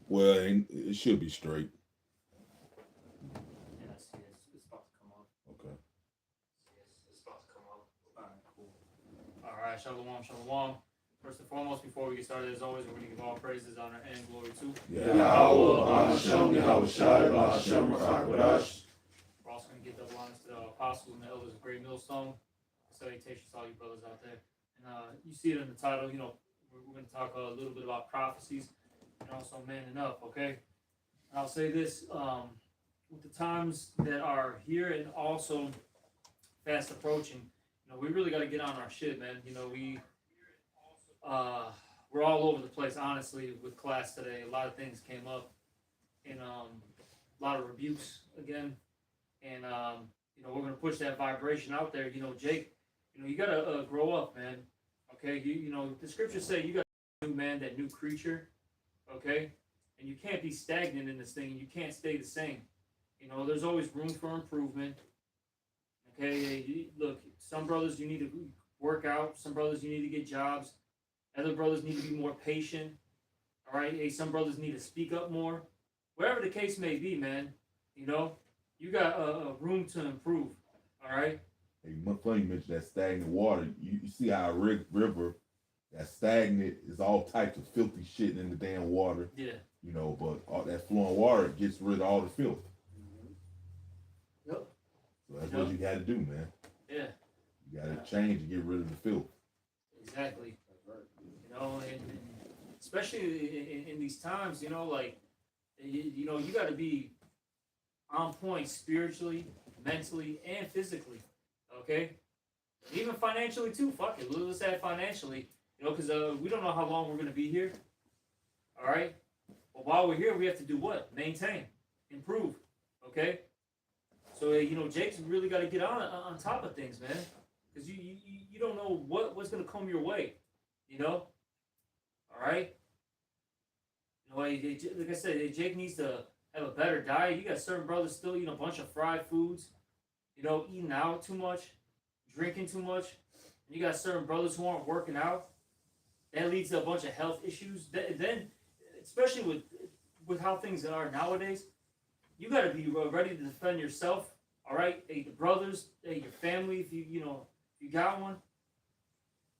Well, it should be straight. Yeah, I see it's about to come up. Okay. It's about to come up. Alright, cool. Alright, Shalom, Shalom. First and foremost, before we get started, as always, we're going to give all praises, honor, and glory to Yeah. Hashem, Yahweh Shai, Hashem, Rakakadash. We're also going to give double honors to the apostles and the elders of Great Millstone. Salutations to all you brothers out there. And you see it in the title, we're going to talk a little bit about prophecies and also manning up, okay? And I'll say this, with the times that are here and also fast approaching, we really got to get on our shit, man. We're all over the place, honestly, with class today. A lot of things came up, and a lot of rebukes again. And, we're going to push that vibration out there. Jake, you got to grow up, man. Okay? The scriptures say you got a new man, that new creature. Okay? And you can't be stagnant in this thing, and you can't stay the same. There's always room for improvement. Okay? Look, some brothers, you need to work out. Some brothers, you need to get jobs. Other brothers need to be more patient. All right? Hey, some brothers need to speak up more. Whatever the case may be, man, you got a room to improve. All right? Hey, funny you mentioned that stagnant water. You see how a river that's stagnant is all types of filthy shit in the damn water. Yeah. But all that flowing water gets rid of all the filth. Yep. So that's what you got to do, man. Yeah. You got to change and get rid of the filth. Exactly. And especially in these times, you got to be on point spiritually, mentally, and physically. Okay? Even financially, too. Fuck it. Let's add financially. Because we don't know how long we're going to be here. All right? But while we're here, we have to do what? Maintain. Improve. Okay? So, Jake's really got to get on top of things, man. Because you don't know what's going to come your way. All right? Like I said, Jake needs to have a better diet. You got certain brothers still eating a bunch of fried foods, eating out too much, drinking too much. You got certain brothers who aren't working out. That leads to a bunch of health issues. Then, especially with how things are nowadays, you got to be ready to defend yourself. All right, hey, the brothers, hey, your family, if you got one.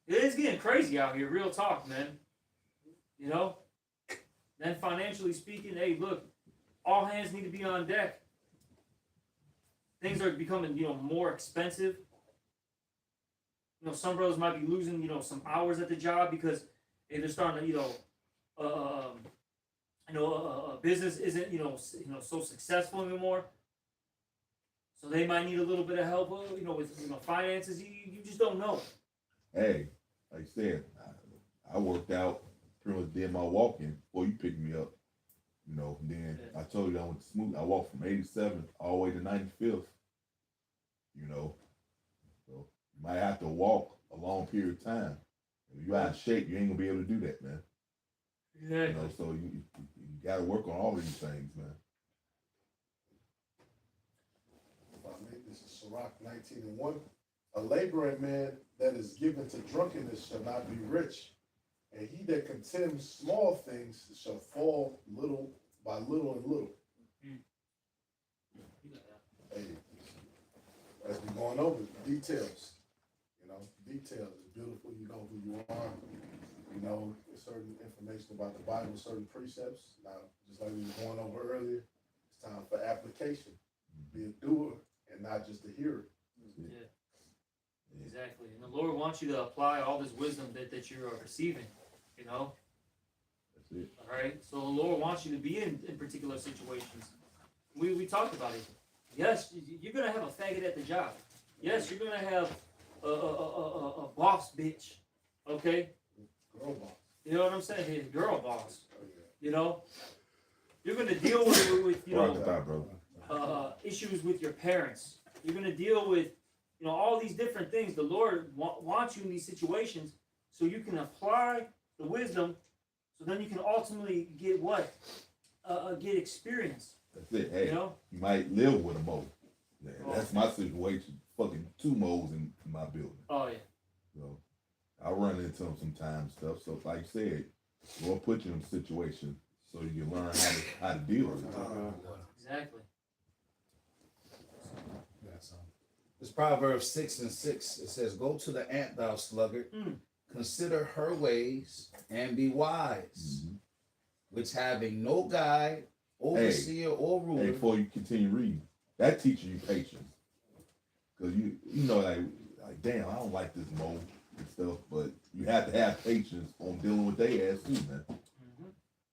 It is getting crazy out here, real talk, man. Then financially speaking, hey, look, all hands need to be on deck. Things are becoming, more expensive. Some brothers might be losing, some hours at the job because hey, they're starting to, a business isn't, so successful anymore. So they might need a little bit of help, with, finances. You just don't know. Hey, like I said, I worked out, pretty much did my walking before you picked me up. Then I told you I went to smooth. I walked from 87th all the way to 95th. So you might have to walk a long period of time. If you're out of shape, you ain't gonna be able to do that, man. Yeah. So you got to work on all these things, man. If I make this is Sirach 19:1. A laboring man that is given to drunkenness shall not be rich, and he that contemns small things shall fall little by little and little. Hey, as we're going over details, details is beautiful. You know who you are. Certain information about the Bible, certain precepts. Now, just like we were going over earlier, it's time for application. Be a doer and not just a hearer. Yeah. Exactly. And the Lord wants you to apply all this wisdom that you are receiving, That's it. All right? So the Lord wants you to be in particular situations. We talked about it. Yes, you're going to have a faggot at the job. Yes, you're going to have a boss bitch, okay? Girl boss. You know what I'm saying? Hey, girl boss. Oh, yeah. You're going to deal with Bro. issues with your parents. You're going to deal with, all these different things. The Lord wants you in these situations so you can apply the wisdom so then you can ultimately get what? Get experience. That's it. Hey, you might live with a mole. Yeah, that's my situation. Fucking 2 moles in my building. Oh, yeah. So I run into them sometimes stuff. So like I said, Lord put you in a situation so you can learn how to deal with it. Exactly. It's Proverbs 6:6. It says, "Go to the ant, thou sluggard, consider her ways, and be wise, which having no guide, overseer, or ruler." Hey, before you continue reading, that teaches you patience. Because you know, like, damn, I don't like this mold and stuff, but you have to have patience on dealing with their ass too, man.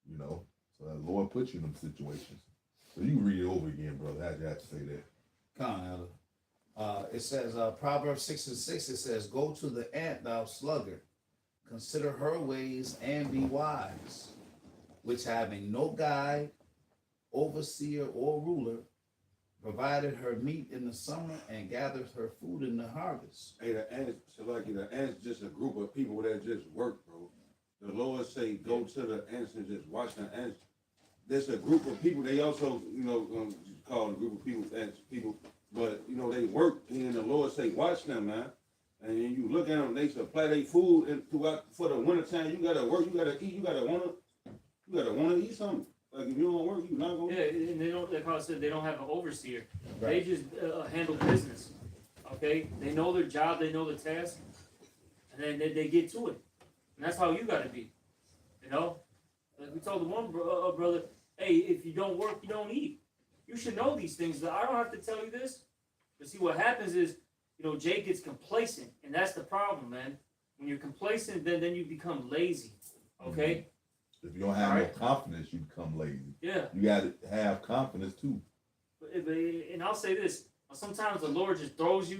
You know, so the Lord puts you in them situations. So you can read it over again, brother. I have to say that. Come on, Elder. It says, Proverbs 6:6, it says, "Go to the ant, thou sluggard, consider her ways and be wise, which having no guide, overseer, or ruler, provided her meat in the summer and gathered her food in the harvest." Hey, the ants, so like the ants, just a group of people that just work, bro. The Lord say, go to the ants and just watch the ants. There's a group of people. They also, call a group of people ants people, but they work. And the Lord say, watch them, man. And then you look at them, they supply their food, and throughout for the wintertime, you gotta work, you gotta eat, you gotta wanna eat something. Like if you don't work, you not gonna. Yeah, and they don't. Like I said, they don't have an overseer. Right. They just handle business. Okay, they know their job, they know the task, and then they get to it. And that's how you got to be. Like we told the one brother, hey, if you don't work, you don't eat. You should know these things. I don't have to tell you this. But see, what happens is, Jake gets complacent, and that's the problem, man. When you're complacent, then you become lazy. Okay. If you don't have no confidence, you become lazy. Yeah. You got to have confidence too. And I'll say this: sometimes the Lord just throws you,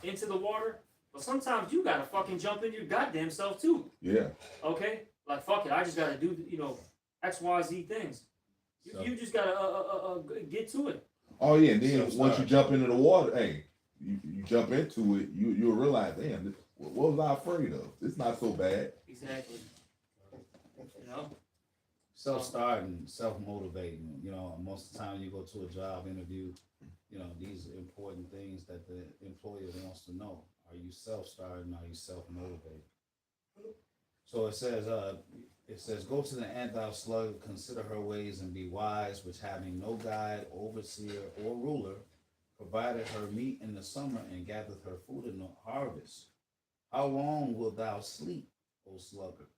into the water. But sometimes you gotta fucking jump in your goddamn self too. Yeah. Okay. Like fuck it, I just gotta do X, Y, Z things. You just gotta get to it. Oh yeah. And then once you jump into the water, hey, you jump into it, you'll realize, damn, what was I afraid of? It's not so bad. Exactly. Self-starting, self-motivating. Most of the time you go to a job interview, these are important things that the employer wants to know. Are you self-starting? Are you self-motivated? So it says, "Go to the ant, thou sluggard, consider her ways and be wise, which having no guide, overseer, or ruler, provided her meat in the summer and gathered her food in the harvest. How long wilt thou sleep, O sluggard?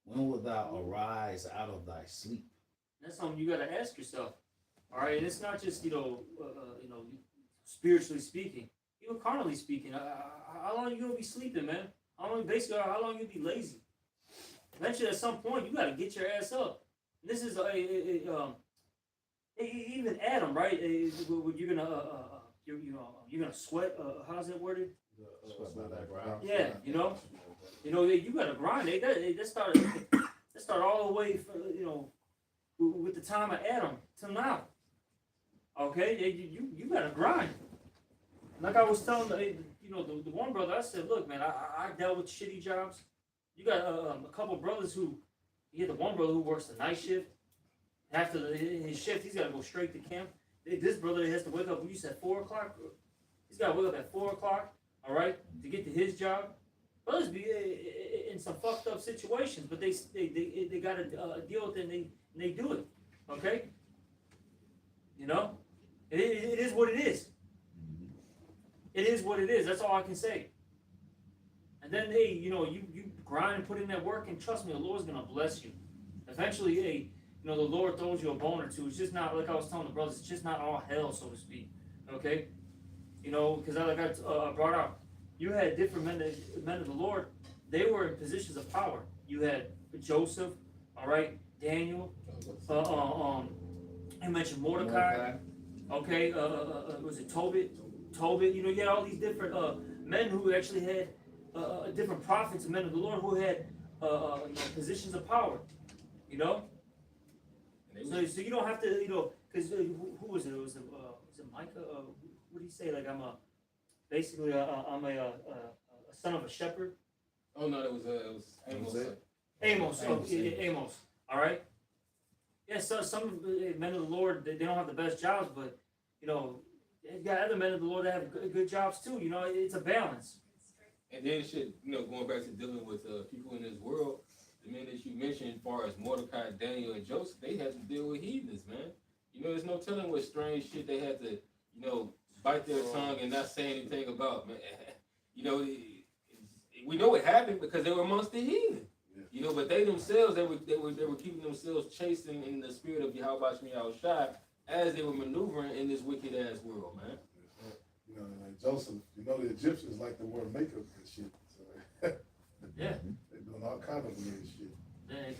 When wilt thou arise out of thy sleep?" That's something you gotta ask yourself. All right, and it's not just spiritually speaking, even carnally speaking. How long you gonna be sleeping, man? How long you be lazy? Eventually, at some point, you gotta get your ass up. This is even Adam, right? You're gonna sweat. How's it worded? Sweat by thy brow. Yeah, you gotta grind. They start all the way, with the time of Adam till now. Okay, you gotta grind. Like I was telling the one brother, I said, look, man, I dealt with shitty jobs. You got a couple brothers you get the one brother who works the night shift. After his shift, he's got to go straight to camp. This brother has to wake up, you said 4 o'clock? He's got to wake up at 4 o'clock, all right, to get to his job. Brothers be in some fucked up situations, but they got to deal with it, and they do it, okay? It is what it is. It is what it is. That's all I can say. And then, hey, you grind and put in that work, and trust me, the Lord's gonna bless you. Eventually, hey, the Lord throws you a bone or two. It's just not, like I was telling the brothers, it's just not all hell, so to speak. Okay? Because like I brought out, you had different men of the Lord. They were in positions of power. You had Joseph, all right, Daniel. I mentioned Mordecai. Okay, was it Tobit? You had all these different men who actually had different prophets and men of the Lord who had positions of power. So you don't have to, because who was it? Was it Micah? What did he say? Like I'm a son of a shepherd. Oh no, it was Amos. Amos. Amos. All right. Yeah. So some men of the Lord, they don't have the best jobs, but they've got other men of the Lord that have good jobs too. It's a balance. And then shit, going back to dealing with people in this world, the men that you mentioned, as far as Mordecai, Daniel, and Joseph, they had to deal with heathens, man. You know, there's no telling what strange shit they had to, you know, bite their tongue and not say anything about, man. You know, we know it happened because they were amongst the heathen. Yeah. You know, but they themselves, they were keeping themselves chasing in the spirit of Yahweh Shai as they were maneuvering in this wicked ass world, man. You know, like Joseph, you know, the Egyptians like to wear makeup and shit. So Yeah. they're doing all kind of weird shit. Then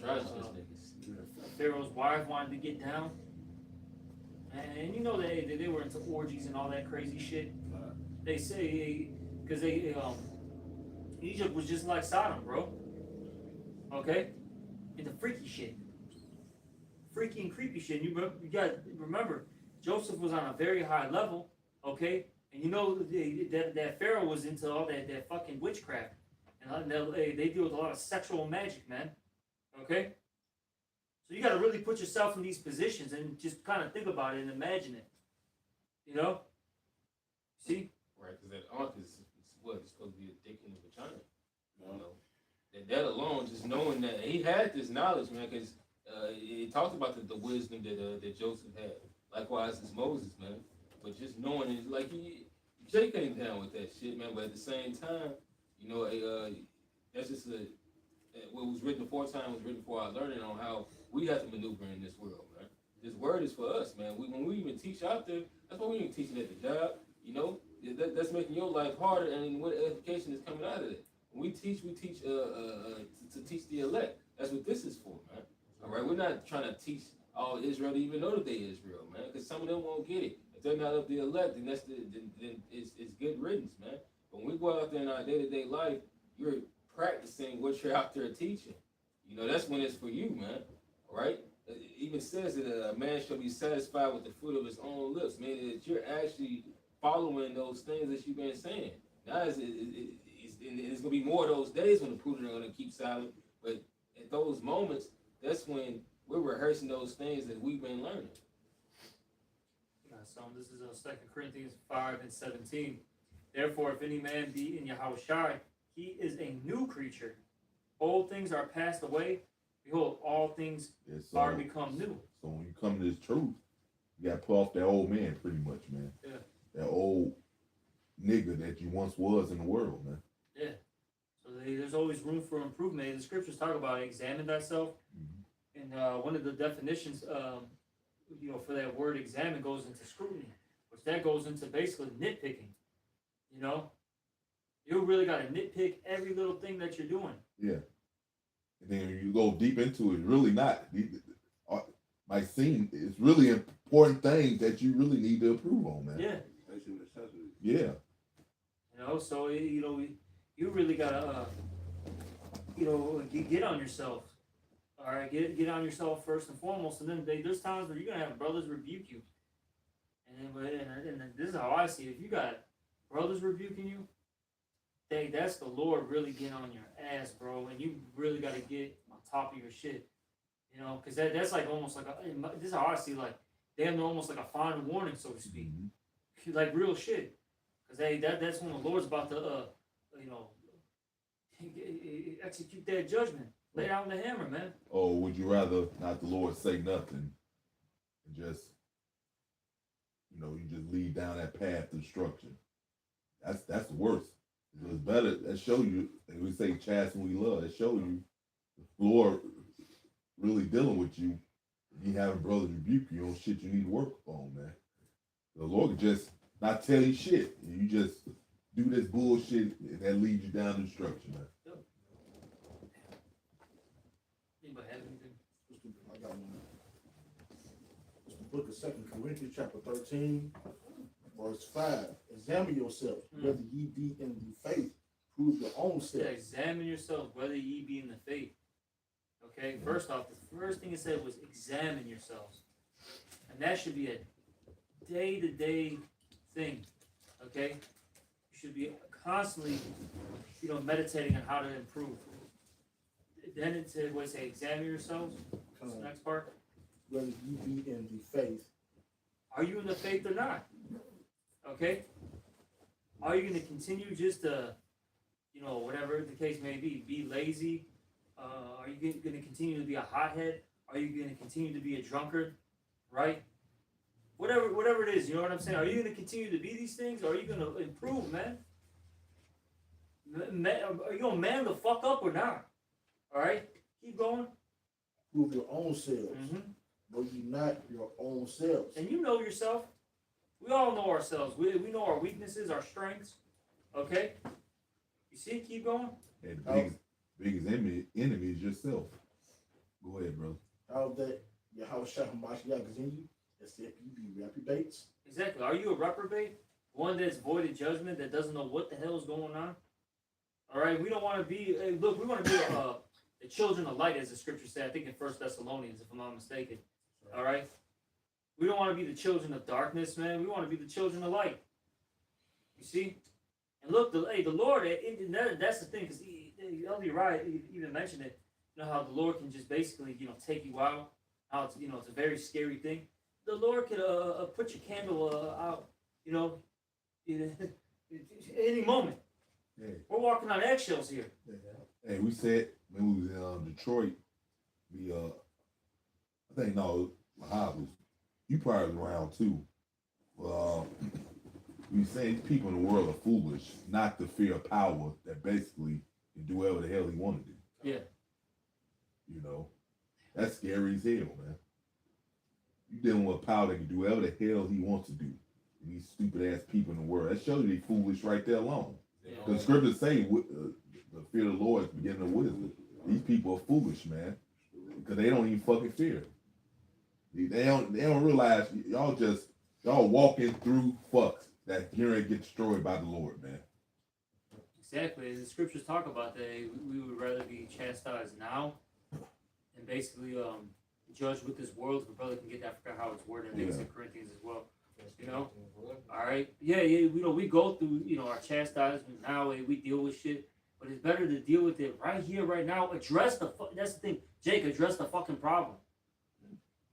Trash these niggas. Pharaoh's wife wanted to get down. And you know they were into orgies and all that crazy shit. They say, because Egypt was just like Sodom, bro. Okay? Into freaky shit. Freaky and creepy shit. And you got to remember, Joseph was on a very high level, okay? And you know that Pharaoh was into all that fucking witchcraft. And they deal with a lot of sexual magic, man. Okay? So you got to really put yourself in these positions and just kind of think about it and imagine it. You know? See? Right, because that ark is what? It's supposed to be a dick in the vagina. You know? That alone, just knowing that he had this knowledge, man, because he talked about the wisdom that Joseph had. Likewise as Moses, man. But just knowing it, like Jake ain't down with that shit, man. But at the same time, you know, that's just what was written aforetime was written for our learning on how we have to maneuver in this world, man. This word is for us, man. When we even teach out there, that's why we ain't teaching at the job, you know. That's making your life harder, and what education is coming out of it. When we teach to teach the elect. That's what this is for, man. All right, we're not trying to teach all Israel to even know that they Israel, man, because some of them won't get it. If they're not of the elect, then then it's good riddance, man. But when we go out there in our day-to-day life, you're practicing what you're out there teaching. You know, that's when it's for you, man. All right? It even says that a man shall be satisfied with the fruit of his own lips, meaning that you're actually following those things that you've been saying. Now, it's going to be more of those days when the prudent are going to keep silent, but at those moments, that's when we're rehearsing those things that we've been learning. So this is 2 Corinthians 5:17. Therefore, if any man be in Yahushua, he is a new creature. Old things are passed away. Behold, all things are become new. So when you come to this truth, you got to put off that old man pretty much, man. Yeah. That old nigga that you once was in the world, man. Yeah. So there's always room for improvement. The scriptures talk about examine thyself. Mm-hmm. And one of the definitions, you know, for that word examine goes into scrutiny, which that goes into basically nitpicking. You know, you really got to nitpick every little thing that you're doing. Yeah. And then when you go deep into it, really not. Might seem it's really important things that you really need to improve on, man. Yeah. Yeah. You know, so you know, you really gotta, you know, get on yourself. All right, get on yourself first and foremost, and then there's times where you're gonna have brothers rebuke you, and this is how I see it. If you got brothers rebuking you, that's the Lord really getting on your ass, bro, and you really gotta get on top of your shit, you know, because that's like almost like this is how I see it, like they have almost like a final warning, so to speak, like real shit, because that's when the Lord's about to you know, execute that judgment. Lay down the hammer, man. Or would you rather not the Lord say nothing and just, you know, you just lead down that path to destruction? That's the worst. It's better. That show you, and we say chasten we love. It show you the Lord really dealing with you. You having brothers rebuke you on shit you need to work on, man. The Lord could just not tell you shit. You just do this bullshit and that leads you down to destruction, man. Anybody have anything? I got one. It's the book of 2 Corinthians chapter 13, verse 5. Examine yourself, whether ye be in the faith. Prove your own self. Yeah, examine yourself, whether ye be in the faith. Okay, first off, the first thing it said was examine yourselves. And that should be a day-to-day thing. Okay? You should be constantly, you know, meditating on how to improve. Then it said, what it say, examine yourselves. What's the next part? Whether ye be in the faith. Are you in the faith or not? Okay? Are you going to continue just to, you know, whatever the case may be lazy, Are you going to continue to be a hothead? Are you going to continue to be a drunkard? Right? Whatever it is, you know what I'm saying? Are you going to continue to be these things, or are you going to improve, man? Are you going to man the fuck up or not? All right? Keep going. Prove your own selves. Mm-hmm. But you not your own selves. And you know yourself. We all know ourselves. We know our weaknesses, our strengths. Okay? You see? Keep going. And the biggest enemy is yourself. Go ahead, bro. How that your house shot Mashiach is in you, except you be reprobates. Exactly. Are you a reprobate? One that's void of judgment, that doesn't know what the hell is going on? All right? We don't want to be, look, we want to be the children of light, as the scripture said, I think in 1 Thessalonians, if I'm not mistaken. All right? We don't want to be the children of darkness, man. We want to be the children of light. You see? And look, the Lord, that's the thing, because Elder Wright even mentioned it, you know, how the Lord can just basically, you know, take you out, how it's, you know, it's a very scary thing. The Lord could put your candle out, you know, any moment. Yeah. We're walking on eggshells here. Hey, we said when we was in Detroit, I think Lahab was, you probably was around too. We saying people in the world are foolish, not to fear power that basically can do whatever the hell he wanted to do. Yeah. You know, that's scary as hell, man. You dealing with power that can do whatever the hell he wants to do. And these stupid ass people in the world, that shows you they foolish right there alone. The scriptures say the fear of the Lord is the beginning of wisdom. These people are foolish, man, because they don't even fucking fear. They don't realize y'all walking through fucks that here and get destroyed by the Lord, man. Exactly. The scriptures talk about that. We would rather be chastised now and basically judged with this world. If a brother can get that, I forgot how it's worded. I think it's in Corinthians as well. You know? All right. Yeah. You know, we go through, you know, our chastisement now. We deal with shit. But it's better to deal with it right here, right now. Address that's the thing. Jake, address the fucking problem.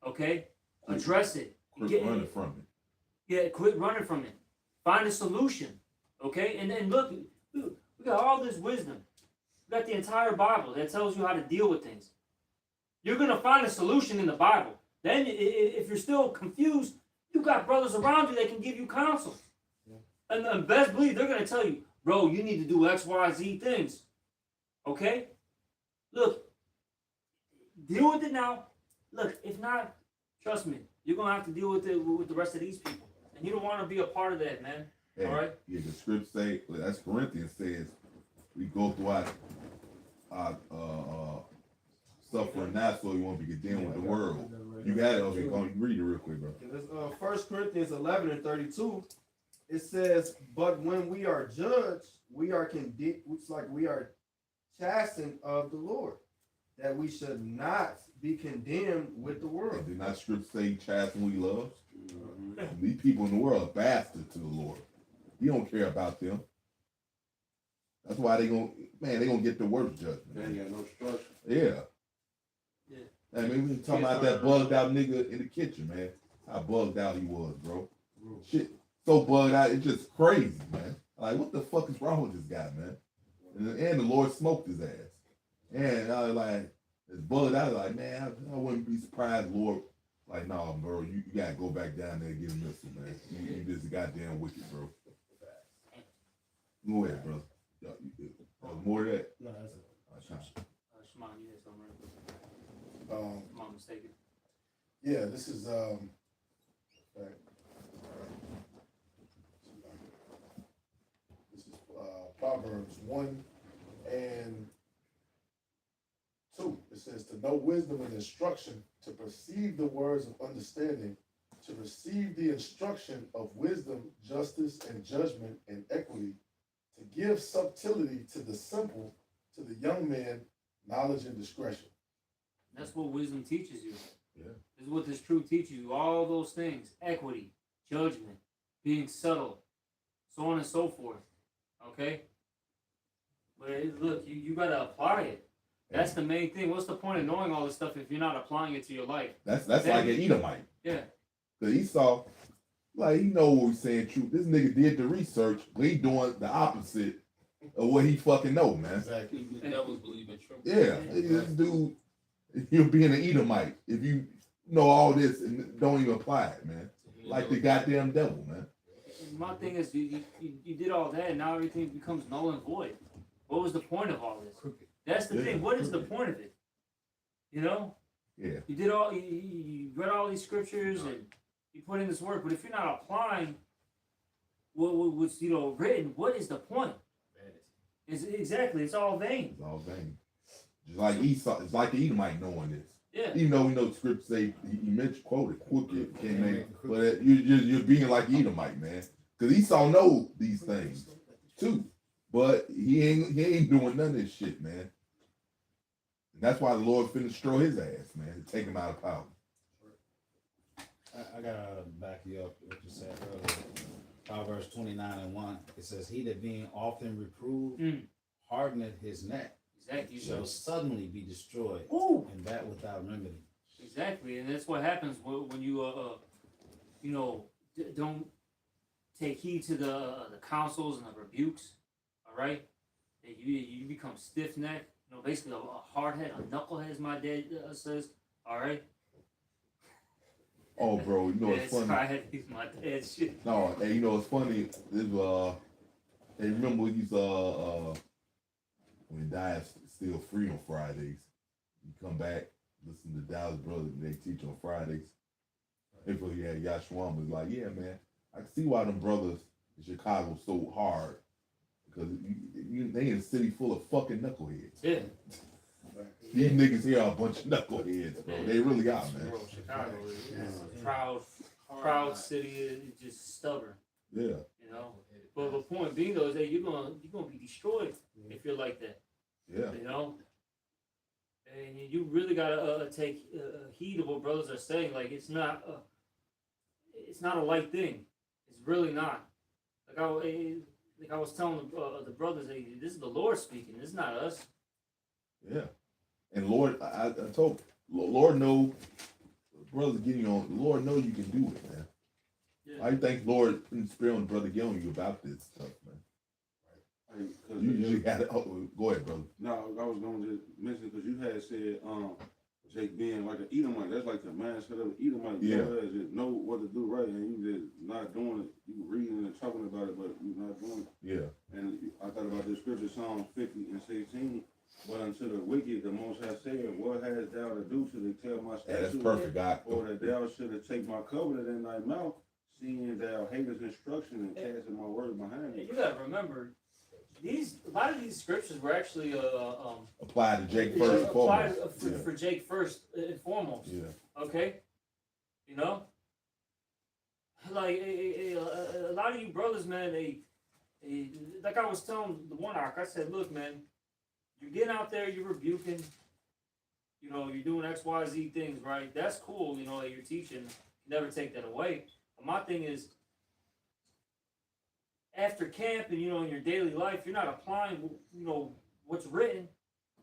Okay? Address it. Quit running from it. Yeah, quit running from it. Find a solution. Okay? And then look, we got all this wisdom. We got the entire Bible that tells you how to deal with things. You're going to find a solution in the Bible. Then if you're still confused, you got brothers around you that can give you counsel. And best believe they're going to tell you, bro, you need to do X, Y, Z things. Okay? Look, deal with it now. Look, if not, trust me, you're going to have to deal with it with the rest of these people. And you don't want to be a part of that, man. Hey, all right? Yeah, the script say, that's Corinthians says, we go through our suffering now so you won't be condemned with the world. You got it? Okay, go on, read it real quick, bro. It's 1 Corinthians 11 and 32. It says, but when we are judged, we are it's like we are chastened of the Lord, that we should not be condemned with the world. Did not script say chasten who he loves? Mm-hmm. These people in the world are bastards to the Lord. He don't care about them. That's why they gonna get the worst judgment. They ain't got no structure. Yeah. I mean, we talking about that bugged out nigga in the kitchen, man. How bugged out he was, bro. Shit, so bugged out, it's just crazy, man. Like, what the fuck is wrong with this guy, man? And the Lord smoked his ass. And I was like, it's bugged out. Like, man, I wouldn't be surprised, Lord. Like, nah, bro, you gotta go back down there and get a missile, man. You just goddamn wicked, bro. Go ahead, bro. More of that? No, that's it. Shimon, you had something right? If I'm not mistaken. Yeah, this is Proverbs 1 and 2. It says, to know wisdom and instruction, to perceive the words of understanding, to receive the instruction of wisdom, justice, and judgment, and equity, to give subtlety to the simple, to the young man, knowledge and discretion. That's what wisdom teaches you. Yeah. This is what this truth teaches you. All those things. Equity, judgment, being subtle, so on and so forth. Okay? But look, you got to apply it. That's the main thing. What's the point of knowing all this stuff if you're not applying it to your life? That's like an Edomite. Yeah. Because he saw, like, he know what we're saying true. This nigga did the research, but he doing the opposite of what he fucking know, man. Exactly. The devils believe in truth. Yeah, this dude, you're being an Edomite if you know all this and don't even apply it, man. Like the goddamn devil, man. My thing is, you did all that, and now everything becomes null and void. What was the point of all this? That's the Yeah. thing. What is the point of it? You know, Yeah, you did all, you read all these scriptures and you put in this work, but if you're not applying what's written, what is the point? It's exactly, it's all vain. it's all vain. Just like Esau, it's like the Edomite knowing this. Yeah. Even though we know the script say he mentioned quoted crooked, can't make, but you're being like Edomite, man. Because Esau know these things too, but he ain't doing none of this shit, man. And that's why the Lord finna destroy his ass, man, and take him out of power. I gotta back you up what you said earlier. Proverbs 29:1. It says, "He that being often reproved hardeneth his neck Exactly. shall suddenly be destroyed, Ooh. and that without remedy." Exactly, and that's what happens when you don't take heed to the counsels and the rebukes. All right, and you become stiff necked. Basically a hardhead, a knucklehead, as my dad says. All right. Oh, bro, you know it's funny. I had to use my dad's shit. No, and you know it's funny. This hey, remember when he's when Diet's still free on Fridays. You come back, listen to Dallas Brothers, and they teach on Fridays. April he had Yashwan was like, yeah, man, I can see why them brothers in Chicago so hard because they in a city full of fucking knuckleheads. Yeah. These niggas here are a bunch of knuckleheads, bro. They really are, man. Bro, Chicago is a proud city. It's just stubborn. Yeah. But the point being though is that you're gonna be destroyed if you're like that. Yeah. And you really gotta take heed of what brothers are saying. Like it's not a light thing. It's really not. Like I was telling the brothers, hey, this is the Lord speaking. This is not us. Yeah. And Lord, I told Lord know, brother getting on. Lord know you can do it, man. Yeah. I think Lord inspiring brother get on you about this stuff, man. Hey, You got it. Oh, go ahead, brother. No, I was going to just mention because you had said Jake being like an Edomite. That's like the mindset of an Edomite. Yeah. You just know what to do right, and you just not doing it. You reading and talking about it, but you're not doing it. Yeah. And I thought about the scripture, Psalm 50:16. But unto the wicked, the Most High said, what hast thou to do to tell my Yeah, that's statutes? perfect, God. Or that thou shouldest take my covenant in thy mouth, seeing thou hatest instruction and casting my word behind And thee. you gotta remember, a lot of these scriptures were actually Applied to Jake first and applied foremost. for Jake first and foremost. Yeah. Okay, like a lot of you brothers, man, they like I was telling the one arc, I said, look, man, you're getting out there, you're rebuking, you're doing X, Y, Z things, right? That's cool, that you're teaching. Never take that away. But my thing is, after camp and in your daily life, you're not applying, what's written.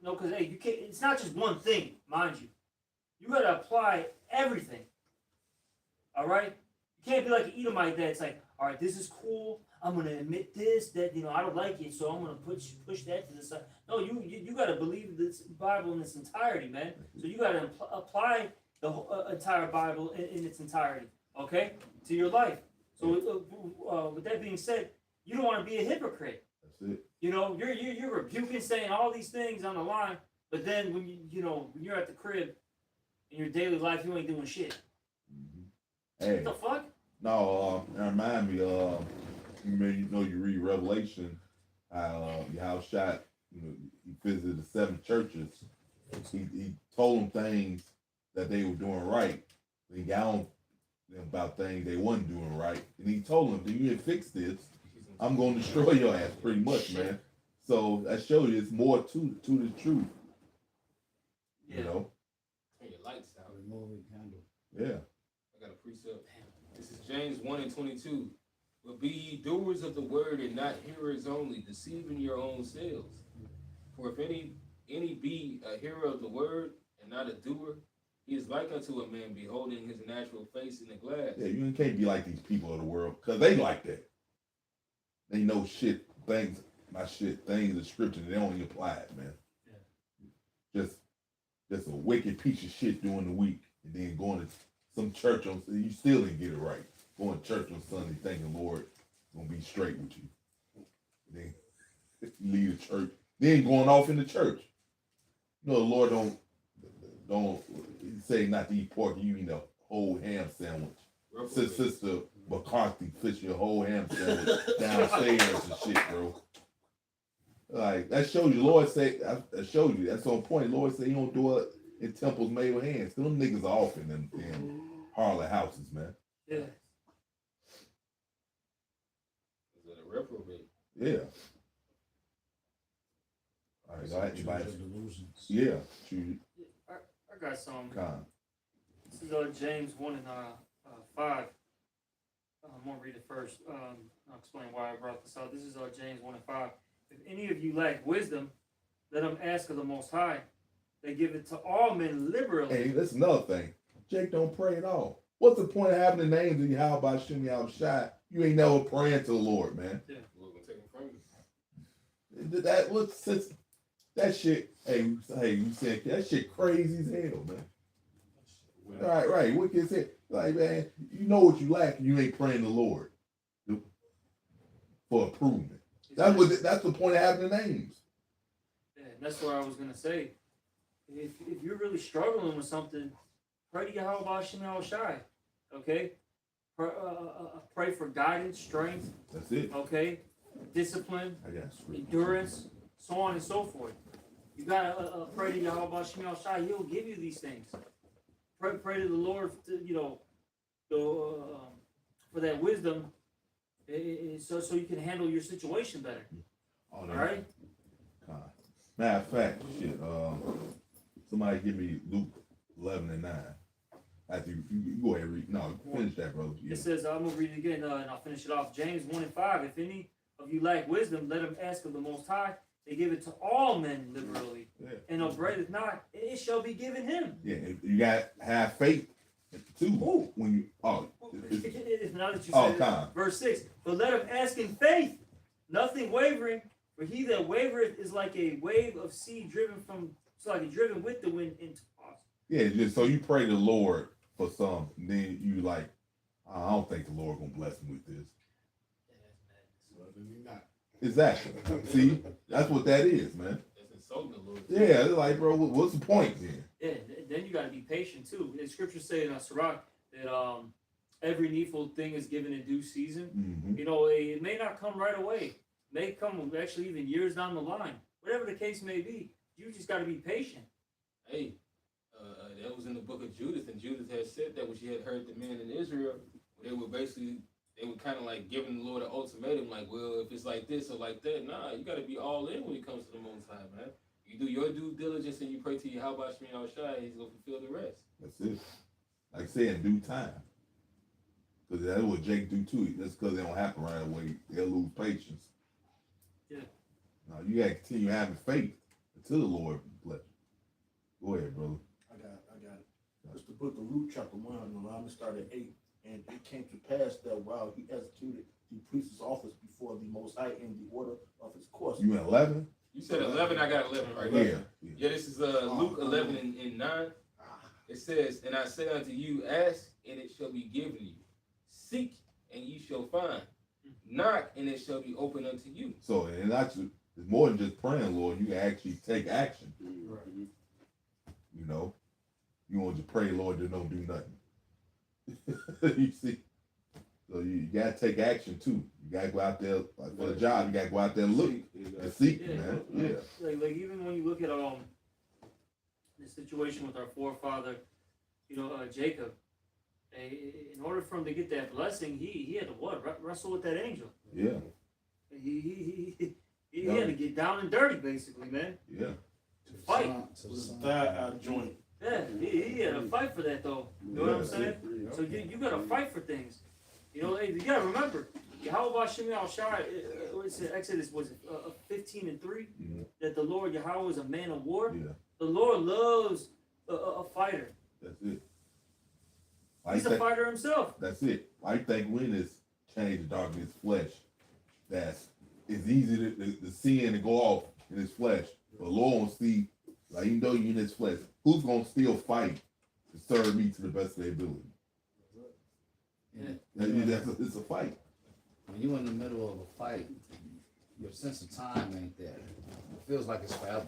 Because hey, you can't. It's not just one thing, mind you. You gotta apply everything. All right. You can't be like an Edomite that's like, all right, this is cool. I'm gonna admit this, that I don't like it, so I'm gonna push that to the side. No, you gotta believe this Bible in its entirety, man. So you gotta apply the entire Bible in its entirety, okay, to your life. So with that being said, you don't want to be a hypocrite. That's it. You're rebuking, saying all these things on the line, but then when when you're at the crib in your daily life, you ain't doing shit. Mm-hmm. Hey. What the fuck? No, that remind me, you read Revelation, how Yahushua, he visited the 7 churches. He told them things that they were doing right. He got on them about things they wasn't doing right. And he told them, if you didn't fix this, I'm going to destroy your ass pretty much, man. So that shows you it's more to the truth. Yeah. And your lights out. Remove it, candle. Yeah. I got a precept. This is James 1:22. But be ye doers of the word and not hearers only, deceiving your own selves. For if any be a hearer of the word and not a doer, he is like unto a man beholding his natural face in the glass. Yeah, you can't be like these people of the world, because they like that. They know shit, things my shit things of scripture and they don't even apply it, man. Just a wicked piece of shit during the week, and then going to some church on you still didn't get it right. Going to church on Sunday thinking Lord gonna be straight with you. And then leave the church, then going off in the church. You know the Lord don't say not to eat pork. You eat a whole ham sandwich. Sister McCarthy fish your whole ham sandwich downstairs and shit, bro. Like that shows you, Lord say that shows you. That's on point. Lord say He don't do it in temples made with hands. Them niggas are off in them damn Harley houses, man. Yeah. Is that a reprobate? Yeah. All right, go ahead. Delusions. Yeah, shoot. I got some. Con. This is James 1 and 5. I'm gonna read it first. I'll explain why I brought this out. This is James 1 and 5. If any of you lack wisdom, let him ask of the Most High. They give it to all men liberally. Hey, that's another thing. Jake don't pray at all. What's the point of having the names of Yahweh Shem Yahweh? You ain't never praying to the Lord, man. Yeah. We're gonna take him from you. That what's that shit? Hey, you said that shit crazy as hell, man. Right. What can say? Like, man, you know what you lack, and you ain't praying to the Lord for improvement. That's the point of having the names. Yeah, that's what I was gonna say. If you're really struggling with something, pray to Yahweh Shem Shai. Okay? Pray for guidance, strength. That's it. Okay? Discipline, I got endurance, so on and so forth. You gotta pray to Yahweh Shem Shai. He'll give you these things. Pray to the Lord, for that wisdom, so you can handle your situation better. All right. Matter of fact, shit. Somebody give me Luke 11 and 9. After you go ahead and read. No, finish that, bro. Yeah. It says, I'm gonna read it again, and I'll finish it off. James 1 and 5. If any of you lack wisdom, let him ask of the Most High. They give it to all men liberally, and upbraideth not, it shall be given him. Yeah, you got to have faith too. Ooh. When you now that you oh, said it, verse 6. But let him ask in faith, nothing wavering. For he that wavereth is like a wave of sea driven with the wind into tossed. Yeah, just so you pray to the Lord for some, and then you like, I don't think the Lord gonna bless me with this. Well, then you're not. Exactly. See, that's what that is, man. That's insulting the Lord. Yeah, it's like, bro, what's the point then? Yeah, then you got to be patient too. The scriptures say in Sirach that every needful thing is given in due season. Mm-hmm. You know, it may not come right away. It may come actually even years down the line. Whatever the case may be, you just got to be patient. Hey, that was in the book of Judith, and Judith had said that when she had heard the men in Israel, they were kind of like giving the Lord an ultimatum, like, well, if it's like this or like that, nah, you got to be all in when it comes to the Most High, man. You do your due diligence and you pray to Yahweh Shem Shai, He's going to fulfill the rest. That's it. Like I said, in due time. Because that's what Jake do too. That's because they don't happen right away. They'll lose patience. Yeah. Now you got to continue having faith until the Lord bless you. Go ahead, brother. I got it. It's the book of Luke, chapter 1, and I'm going to start at 8. And it came to pass that while he executed the priest's office before the Most High in the order of his course. You in 11? You said 11, I got 11 right here. Yeah, this is Luke 11 and 9. It says, and I say unto you, ask, and it shall be given you. Seek, and you shall find. Knock, and it shall be opened unto you. So, and actually, it's more than just praying, Lord. You can actually take action. Right. You know? You want to pray, Lord, then don't do nothing. You see? So you got to take action, too. You got to go out there, like for the job, you got to go out there and look and seek, man. Yeah. Like even when you look at the situation with our forefather, Jacob, in order for him to get that blessing, he had to what? Wrestle with that angel. Yeah. He had to get down and dirty, basically, man. Yeah. Fight. Was that out of joint? Yeah, he had to fight for that, though. You know what I'm saying? So you got to fight for things. You got to remember, Yahweh Shem Shai, Exodus was 15 and 3, that the Lord Yahweh is a man of war. Yeah. The Lord loves a fighter. That's it. He's a fighter himself. That's it. I think when it's changed the darkness flesh, that's it's easy to sin and go off in his flesh. But Lord won't see, like, even though you're in his flesh, who's gonna still fight to serve me to the best of their ability? It's a fight. When you're in the middle of a fight, your sense of time ain't there. It feels like it's forever.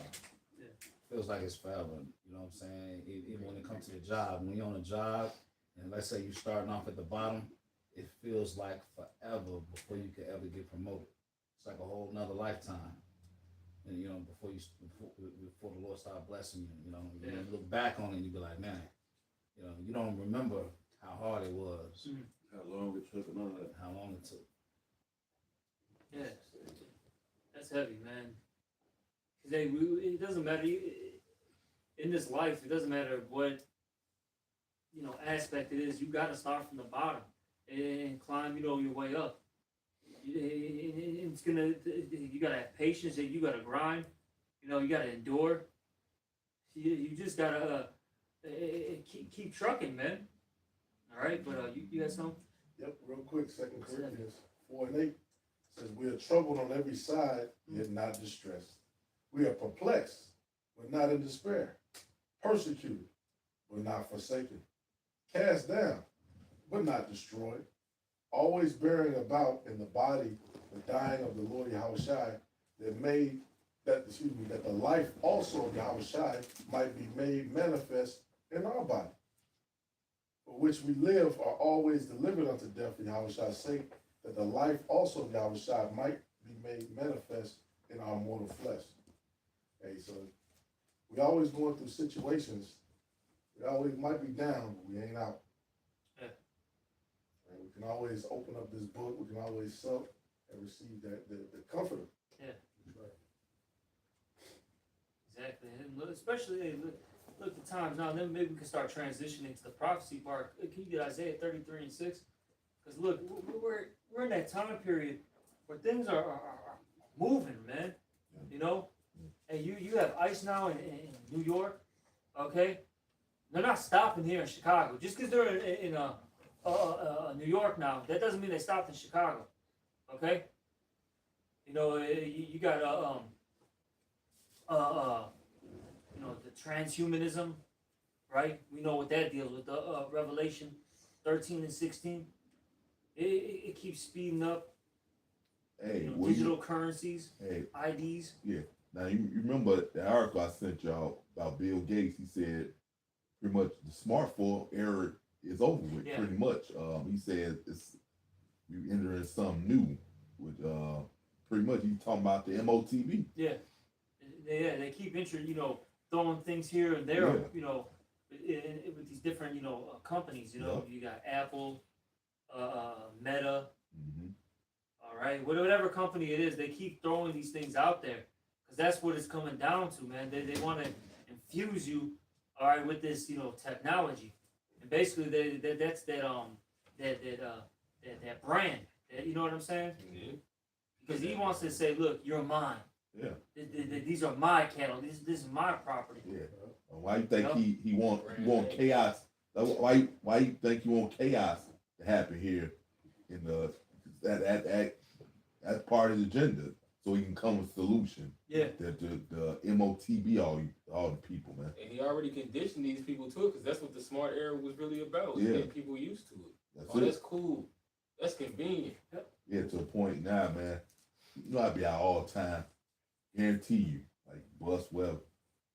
Yeah. Feels like it's forever. You know what I'm saying? Even when it comes to the job, when you're on a job, and let's say you're starting off at the bottom, it feels like forever before you could ever get promoted. It's like a whole nother lifetime. And you know, before the Lord start blessing you, you know, you look back on it and you be like, man, you know, you don't remember how hard it was, How long it took and all that. how long it took. Yeah, that's heavy, man. Cause it doesn't matter in this life. It doesn't matter what aspect it is. You got to start from the bottom and climb, your way up. It's gonna. You gotta have patience. And you gotta grind. You gotta endure. You just gotta keep trucking, man. All right, but you got something? Yep, real quick, 2 Corinthians 4:8 says, we are troubled on every side, yet not distressed. We are perplexed, but not in despair. Persecuted, but not forsaken. Cast down, but not destroyed. Always bearing about in the body the dying of the Lord Yahushua, that the life also of Yahushua might be made manifest in our body, for which we live are always delivered unto death for Yahushua's sake, that the life also of Yahushua might be made manifest in our mortal flesh. Hey, so we always going through situations. We always might be down, but we ain't out. Yeah. And we can always open up this book. We can always suck and receive the comforter. Yeah. Exactly, and especially look the times now. Then maybe we can start transitioning to the prophecy part. Can you get Isaiah 33:6? Because look, we're in that time period where things are moving, man. And you have ice now in New York. Okay, they're not stopping here in Chicago just because they're in New York now. That doesn't mean they stopped in Chicago. Okay, you got the transhumanism, right? We know what that deals with. The Revelation 13 and 16. It keeps speeding up. Hey, digital currencies, hey, IDs. Yeah. Now you remember the article I sent y'all about Bill Gates. He said pretty much the smartphone era is over with. Yeah. Pretty much. He said you entering something new. With pretty much he's talking about the MOTB. Yeah. They keep throwing things here and there. With these different companies. You got Apple, Meta. Mm-hmm. All right, whatever company it is, they keep throwing these things out there because that's what it's coming down to, man. They want to infuse you, all right, with this technology, and basically that's that brand. You know what I'm saying? Yeah. Because he wants to say, look, you're mine. Yeah. These are my cattle. This is my property. Yeah. Why you think he want chaos? Why you think you want chaos to happen here in the that's part of the agenda, so he can come with a solution. Yeah. The MOTB all the people, man. And he already conditioned these people to it, because that's what the smart era was really about. Was getting people used to it. That's cool. That's convenient. Yeah, to a point now, man. I'll be out all the time. Guarantee you, like bus web,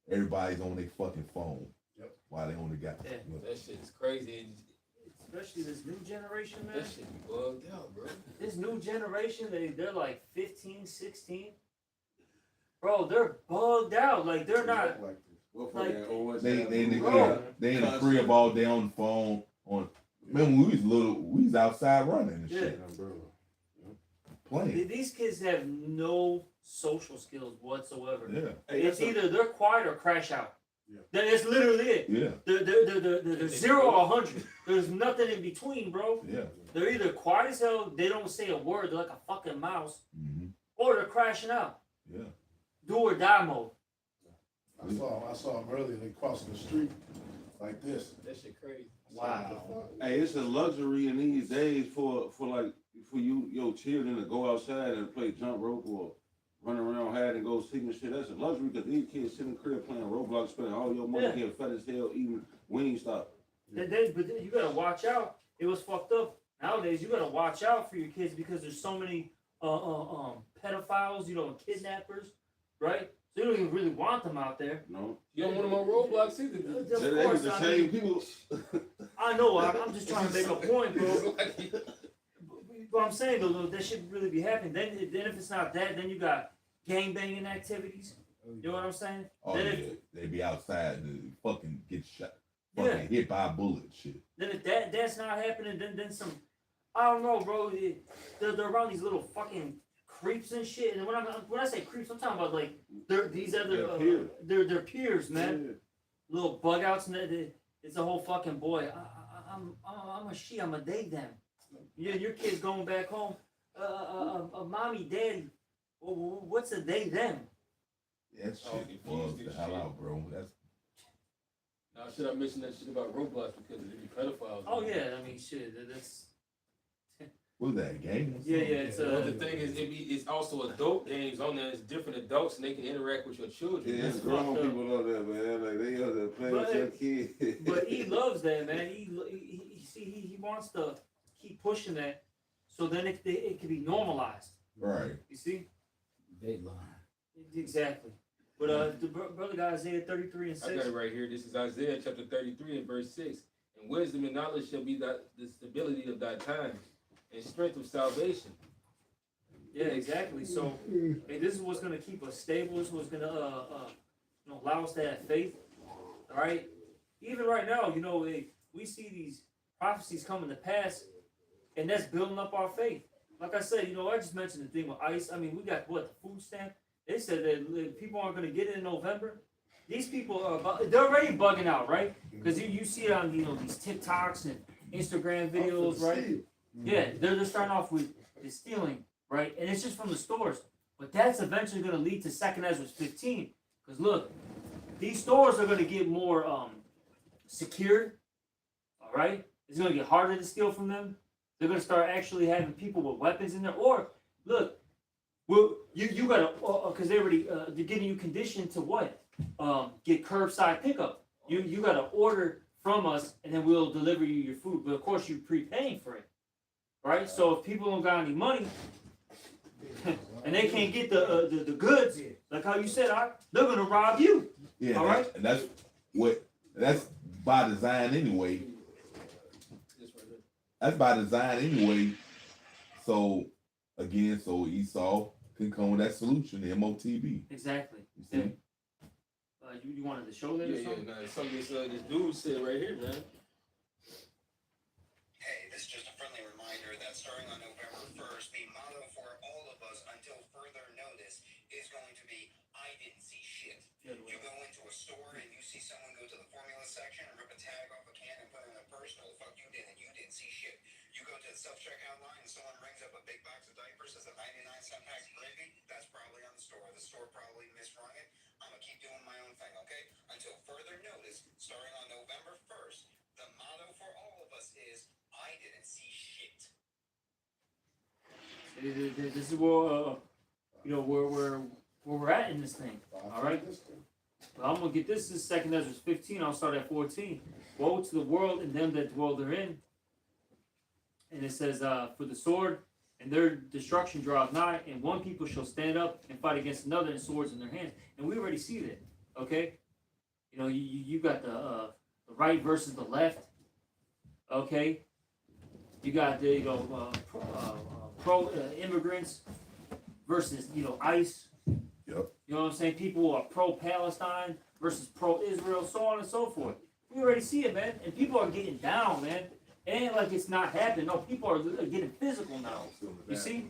everybody's on their fucking phone. Yep. While they only got That shit is crazy. Especially this new generation, man. That shit be bugged out, bro. This new generation, they're like 15, 16. Bro, they're bugged out. Like, they're not. They in the crib all day on the phone. Remember, when we was little, we was outside running and shit. Playing. These kids have no social skills whatsoever. Yeah. It's either they're quiet or crash out. Yeah. That's literally it. Yeah. They're 0 or 100. There's nothing in between, bro. Yeah. They're either quiet as hell, they don't say a word, they're like a fucking mouse, Mm-hmm. or they're crashing out. Yeah. Do or die mode. I saw them earlier. They crossing the street like this. That shit crazy. Wow. Hey, it's a luxury in these days for like for your children to go outside and play jump rope or run around hide and go seek and shit. That's a luxury because these kids sit in the crib playing Roblox, spending all your money, getting fat as hell, eating Wingstop. But you gotta watch out. It was fucked up. Nowadays, you gotta watch out for your kids because there's so many pedophiles, kidnappers, right? So you don't even really want them out there. No, You don't want them on Roblox either. Of course, the I same mean, people. I know. I'm just trying to make a point, bro. But I'm saying though, that shouldn't really be happening. Then if it's not that, then you got gang banging activities. You know what I'm saying? Oh then yeah, they be outside and fucking get shot, fucking hit by a bullet, and shit. Then if that's not happening, then some, I don't know, bro. They're around these little fucking creeps and shit. And when I say creeps, I'm talking about like these other their peers, man. Yeah. Little bug outs, and it's a whole fucking boy. I'm a she. I'm a they them. Your kid's going back home. Mommy, daddy. What's a they them? That shit bugs the hell out, bro. That's Now, should I mention that shit about Roblox because of the pedophiles? Oh yeah, I mean shit. That's what's that game? yeah. It's Well, the thing is, it's also adult games on there. It's different adults, and they can interact with your children. Yeah, That's it's grown fucked up. people on there, man. Like they out there playing with your kids. But he loves that, man. He wants to keep pushing that, so then it can be normalized. Right. You see? Dateline. Exactly. But the brother got Isaiah 33 and 6. I got it right here. This is Isaiah chapter 33 and verse 6. And wisdom and knowledge shall be the stability of thy times, and strength of salvation. Yeah, exactly. So, hey, this is what's gonna keep us stable. This is what's gonna allow us to have faith. All right. Even right now, we see these prophecies coming to pass, and that's building up our faith. Like I said, I just mentioned the thing with ICE. I mean, we got the food stamp. They said that people aren't going to get it in November. They're already bugging out, right? Because you see it on these TikToks and Instagram videos, right? Yeah, they're starting off with the stealing, right? And it's just from the stores. But that's eventually going to lead to 2 Ezra 15. Because look, these stores are going to get more secured, all right? It's going to get harder to steal from them. They're going to start actually having people with weapons in there. Or, look, well, you got to, because they're getting you conditioned to what? Get curbside pickup. You got to order from us, and then we'll deliver you your food. But, of course, you're prepaying for it, right? So if people don't got any money, and they can't get the goods, like how you said, they're going to rob you. Yeah, all right? And that's by design anyway. That's by design anyway. So again, Esau can come with that solution, the MOTB. Exactly. You see? You wanted to show that or something? Yeah. Something this dude said right here, man. Hey, this is just a friendly reminder that starting on November 1st, the motto for all of us until further notice is going to be, I didn't see shit. You go into a store and you see someone go to the formula section and rip a tag off a can and put it in a purse. No, the fuck you didn't. You didn't see shit. You go to the self-checkout line and someone rings up a big box of diapers as a 99-cent pack of gravy. That's probably on the store. The store probably misrung it. I'm going to keep doing my own thing, okay? Until further notice, starting on November 1st, the motto for all of us is, I didn't see shit. This is where we're at in this thing. All right. But I'm gonna get this. This is 2 Ezra 15. I'll start at 14. Woe to the world and them that dwell therein. And it says, for the sword and their destruction draweth nigh, and one people shall stand up and fight against another, and swords in their hands. And we already see that. Okay. You got the right versus the left. Okay. You got pro immigrants versus ICE. Yep. You know what I'm saying? People who are pro-Palestine versus pro-Israel, so on and so forth. We already see it, man. And people are getting down, man. It ain't like it's not happening. No, people are getting physical now. You see?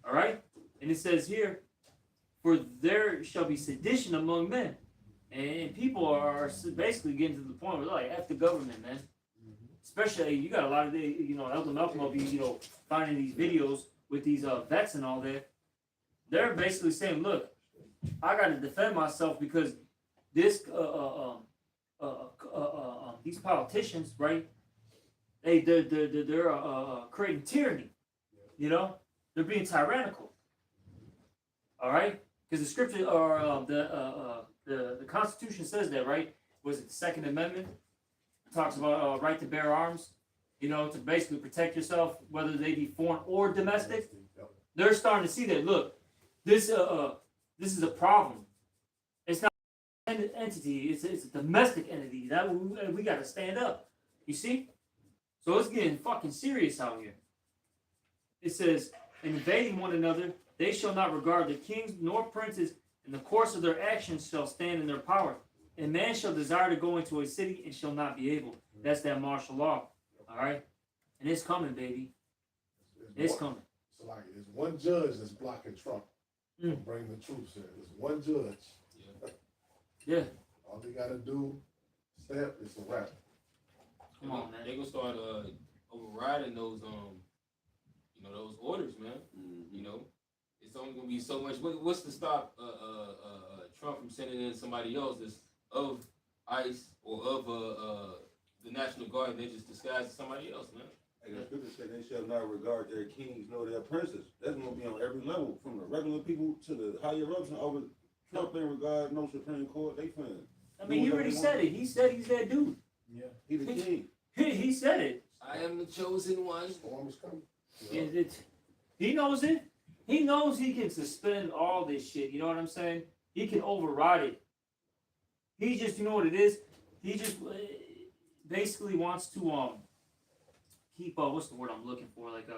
All right? And it says here, for there shall be sedition among men. And people are basically getting to the point where they're like, F the government, man. Especially, you got a lot of Elder Malcolm will be, finding these videos with these vets and all that. They're basically saying, look, I got to defend myself because this these politicians, right? They're creating tyranny. You know, they're being tyrannical. All right, because the scripture or the Constitution says that, right? Was it the Second Amendment? It talks about right to bear arms. You know, to basically protect yourself, whether they be foreign or domestic. They're starting to see that. Look, this is a problem. It's not an entity. It's a domestic entity. That we got to stand up. You see? So it's getting fucking serious out here. It says, invading one another, they shall not regard the kings nor princes, in the course of their actions shall stand in their power. And man shall desire to go into a city and shall not be able. That's that martial law. All right? And it's coming, baby. It's coming. So like, there's one judge that's blocking Trump from bringing the troops here. There's one judge. Yeah. All they gotta do, step, it's a wrap. Come on, man. They gonna start overriding those those orders, man. You know, it's only gonna be so much. What's to stop Trump from sending in somebody else that's of ICE or of the National Guard, and they just disguise as somebody else, man? And the scripture said they shall not regard their kings nor their princes. That's gonna be on every level, from the regular people to the higher ups and over. Trump ain't regard no Supreme Court. They finna. I mean, he already said it. He said he's that dude. Yeah. He the king. He said it. I am the chosen one. Storm is coming. He knows it. He knows he can suspend all this shit. You know what I'm saying? He can override it. He just, you know what it is? He just basically wants to keep what's the word I'm looking for? Like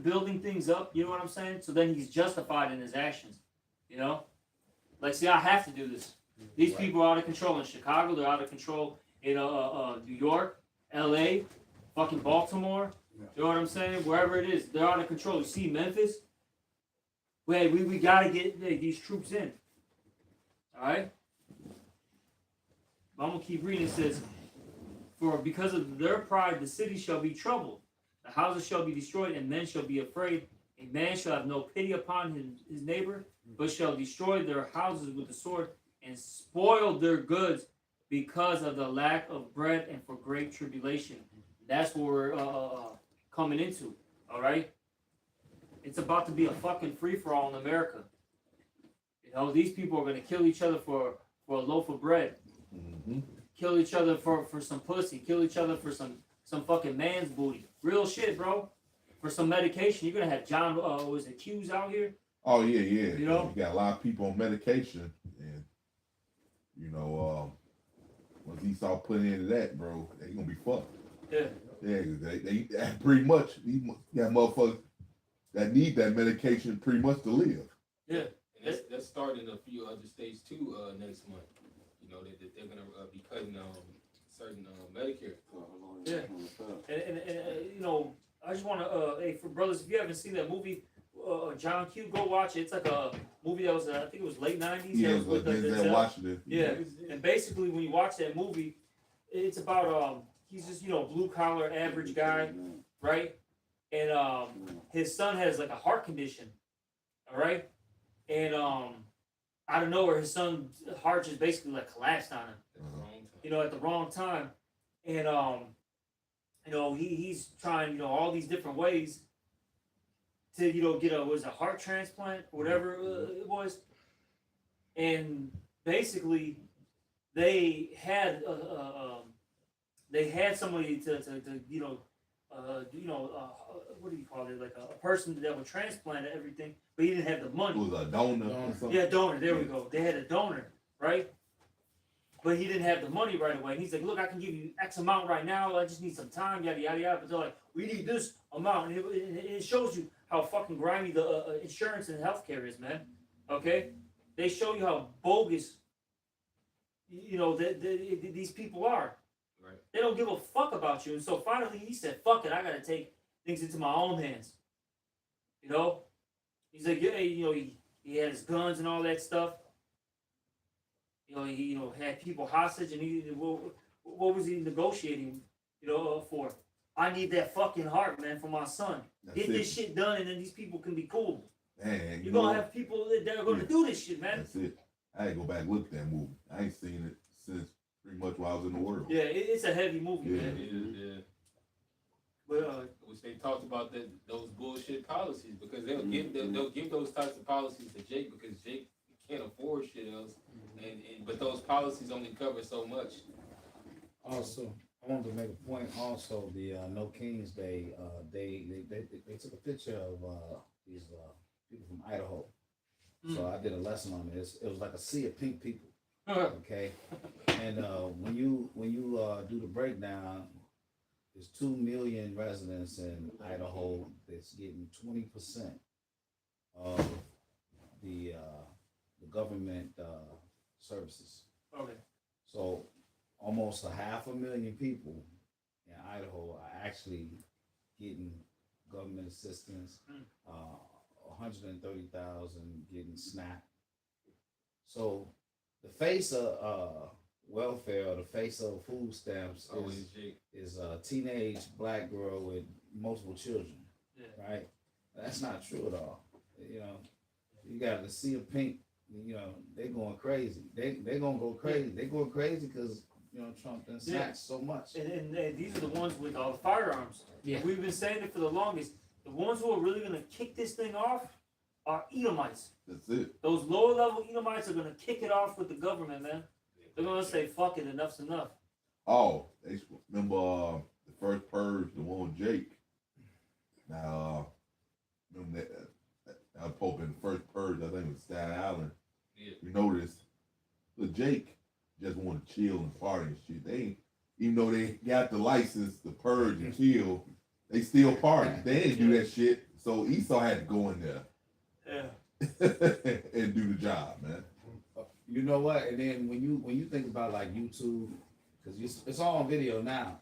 building things up. You know what I'm saying? So then he's justified in his actions. You know, like, see, I have to do this. These people are out of control in Chicago. They're out of control in New York, L.A., fucking Baltimore. You know what I'm saying? Wherever it is, they're out of control. You see Memphis? Wait, we gotta get these troops in. All right. I'm gonna keep reading. It says, "For because of their pride, the city shall be troubled. The houses shall be destroyed, and men shall be afraid. A man shall have no pity upon his neighbor, but shall destroy their houses with the sword, and spoil their goods because of the lack of bread and for great tribulation." That's what we're coming into. All right. It's about to be a fucking free for all in America. You know, these people are gonna kill each other for a loaf of bread. Kill each other for some pussy. Kill each other for some fucking man's booty. Real shit, bro. For some medication, you're gonna have John was it Q's out here? Oh yeah. You know, you got a lot of people on medication, and you know, once he start putting into that, bro, they gonna be fucked. Yeah. Yeah, they pretty much got motherfuckers that need that medication pretty much to live. Yeah. And that's starting a few other states too next month. You know, they're gonna be cutting certain Medicare. Yeah. And you know, I just want to hey, for brothers, if you haven't seen that movie, John Q, go watch it. It's like a movie that was I think it was late 90s. Yeah, it was Denzel Washington. Yeah. And basically, when you watch that movie, it's about he's just, you know, blue collar average guy, right? And his son has like a heart condition, all right? And out of nowhere, his son's heart just basically like collapsed on him, you know, at the wrong time. And you know, he's trying, you know, all these different ways to, you know, get a heart transplant or whatever it was. And basically, they had somebody to you know, what do you call it? Like a person that would transplant everything, but he didn't have the money. It was a donor or something. Yeah, donor. There we go. They had a donor, right? But he didn't have the money right away. And he's like, "Look, I can give you X amount right now. I just need some time, yada yada yada." But they're like, "We need this amount," and it shows you how fucking grimy the insurance and healthcare is, man. Okay, they show you how bogus, you know, these people are. Right. They don't give a fuck about you. And so finally, he said, "Fuck it, I gotta take things into my own hands." You know, he's like, yeah, you know, he had his guns and all that stuff. You know, he had people hostage, and what was he negotiating? You know, for I need that fucking heart, man, for my son. Get this shit done, and then these people can be cool. Man, You're gonna have people that are gonna do this shit, man. That's it. I had to go back and look at that movie. I ain't seen it since pretty much while I was in the world. Yeah, it's a heavy movie, man. Yeah. But which they talked about those bullshit policies because they'll give those types of policies to Jake because Jake can't afford shit else, and but those policies only cover so much. Also, I wanted to make a point. Also, the No Kings Day, they took a picture of these people from Idaho. So I did a lesson on this. It was like a sea of pink people. Okay, and when you do the breakdown, there's 2 million residents in Idaho that's getting 20% of the government services. okay, So almost 500,000 people in Idaho are actually getting government assistance. 130,000 getting SNAP. So the face of welfare, or the face of food stamps, is a teenage black girl with multiple children. Yeah. Right? That's not true at all. You know, you got the sea of pink. You know, they're going crazy. They gonna go crazy. They going crazy because Trump done snatched so much. and these are the ones with all the firearms. Yeah. We've been saying it for the longest. The ones who are really gonna kick this thing off are Edomites. That's it. Those lower level Edomites are gonna kick it off with the government, man. They're gonna say, "Fuck it, enough's enough." Oh, they remember the first purge, the one with Jake. Now, remember that Pope in the first purge, I think it was Staten Island. Yeah. You notice, look, Jake just want to chill and party and shit. They ain't, even though they got the license to purge and kill, they still party. They didn't do that shit. So Esau had to go in there. Yeah. And do the job, man. You know what? And then when you think about like YouTube, because it's all on video now.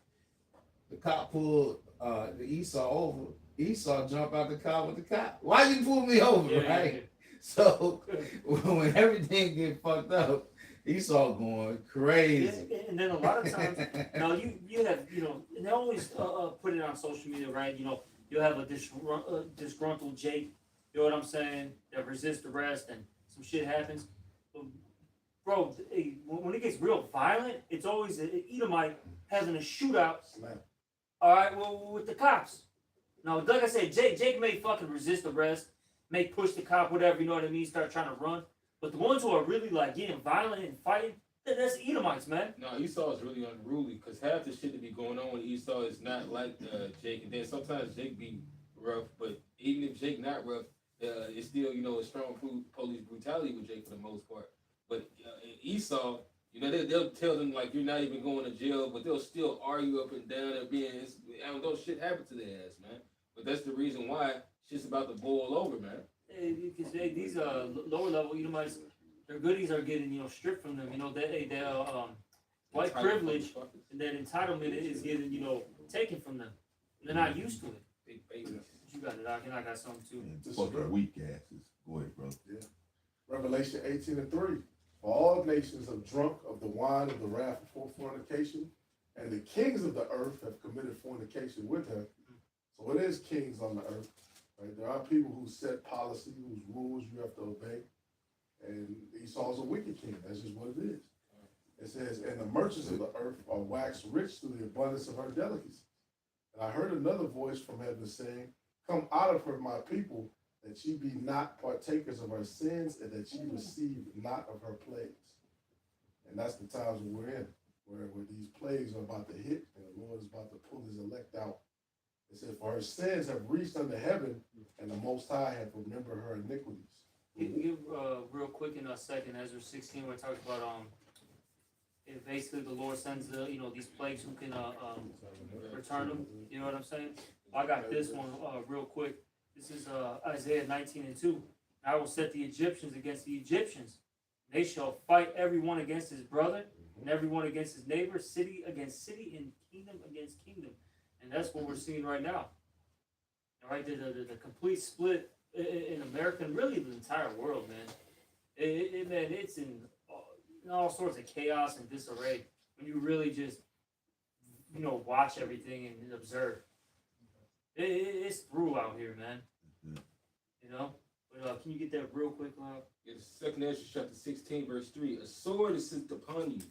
The cop pulled the Esau over. Esau jumped out the car with the cop. Why you pull me over, right? Yeah. So when everything get fucked up, Esau going crazy. Yeah, and then a lot of times, now you have and they always put it on social media, right? You'll have a disgruntled Jake. You know what I'm saying? That resists arrest and some shit happens. Bro, when it gets real violent, it's always an Edomite having a shootout. All right, well, with the cops. Now, like I said, Jake may fucking resist arrest, may push the cop, whatever, you know what I mean, start trying to run. But the ones who are really like getting violent and fighting, that's Edomites, man. No, Esau is really unruly because half the shit that be going on with Esau is not like Jake. And then sometimes Jake be rough, but even if Jake not rough, it's still, a strong police brutality with Jake for the most part. But Esau, they'll tell them like you're not even going to jail, but they'll still argue up and down and don't shit happen to their ass, man. But that's the reason why shit's about to boil over, man. Because these lower level Edomites, their goodies are getting stripped from them. Their white privilege and that entitlement is getting taken from them. They're not used to it. Big babies. You got it, and I got something too. Fuck their weak asses. Go ahead, bro. Yeah. Revelation 18:3. For all nations are drunk of the wine of the wrath of fornication, and the kings of the earth have committed fornication with her. So it is kings on the earth. Right? There are people who set policy, whose rules you have to obey. And Esau's a wicked king. That's just what it is. It says, and the merchants of the earth are waxed rich through the abundance of her delicacies. And I heard another voice from heaven saying, come out of her, my people, that ye be not partakers of her sins, and that ye receive not of her plagues. And that's the times we're in, where these plagues are about to hit, and the Lord is about to pull his elect out. It says, for her sins have reached unto heaven, and the Most High have remembered her iniquities. Give real quick in a second, Ezra 16, where it talks about if basically the Lord sends these plagues who can return them. You know what I'm saying? I got this one real quick. This is Isaiah 19:2. I will set the Egyptians against the Egyptians. They shall fight everyone against his brother, and everyone against his neighbor, city against city, and kingdom against kingdom. And that's what we're seeing right now. All right, the complete split in America, and really the entire world, man. It's in all sorts of chaos and disarray when you really just, watch everything and observe. It's through out here, man. But can you get that real quick, Lyle? It's 2 Ezra chapter 16, verse 3. A sword is sent upon you,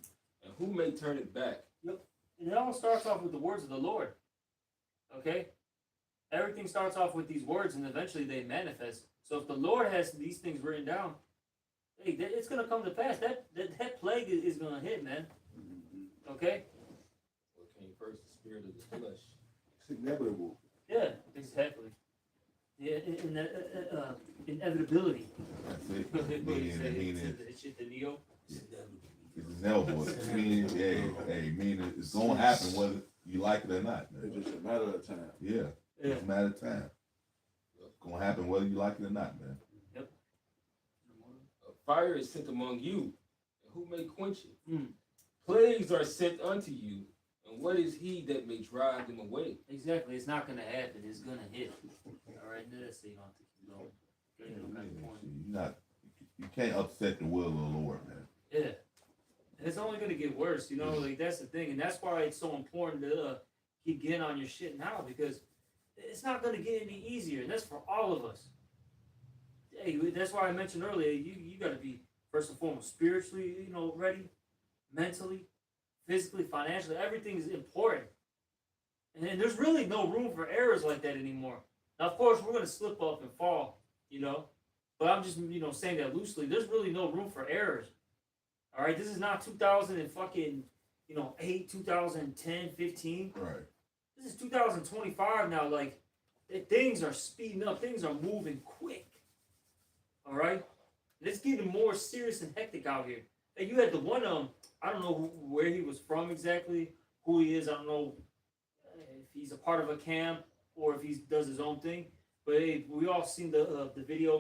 and who may turn it back? Yep. And it all starts off with the words of the Lord. Okay? Everything starts off with these words and eventually they manifest. So if the Lord has these things written down, hey, it's gonna come to pass. That plague is gonna hit, man. Okay? What came first, the spirit of the flesh? It's inevitable. Yeah, exactly. Yeah, inevitability. That's it. What do you Meaning, say? meaning, It's shit, the Neo. it's inevitable. Meaning, meaning it's gonna happen whether you like it or not, It's man. just a matter of time. Yeah, Yeah. it's a matter of time. It's gonna happen whether you like it or not, man. A fire is sent among you, and who may quench it? Mm. Plagues are sent unto you, and what is he that may drive them away? Exactly. It's not gonna happen. It's gonna hit. All right, that's so you don't have to keep going. Okay, you don't got the point. You're not. You can't upset the will of the Lord, man. Yeah. And it's only gonna get worse, you know, like that's the thing. And that's why it's so important to keep getting on your shit now, because it's not gonna get any easier. And that's for all of us. Hey, that's why I mentioned earlier, you gotta be first and foremost spiritually, you know, ready, mentally, physically, financially, everything is important. And there's really no room for errors like that anymore. Now, of course, we're gonna slip up and fall, you know, but I'm just, you know, saying that loosely. There's really no room for errors. All right, this is not 2000 and fucking, you know, 8, 2010, 15. Right. This is 2025 now. Like, things are speeding up. Things are moving quick. All right, and it's getting more serious and hectic out here. And you had the one, I don't know where he was from exactly, who he is. I don't know if he's a part of a camp or if he does his own thing. But hey, we all seen the video.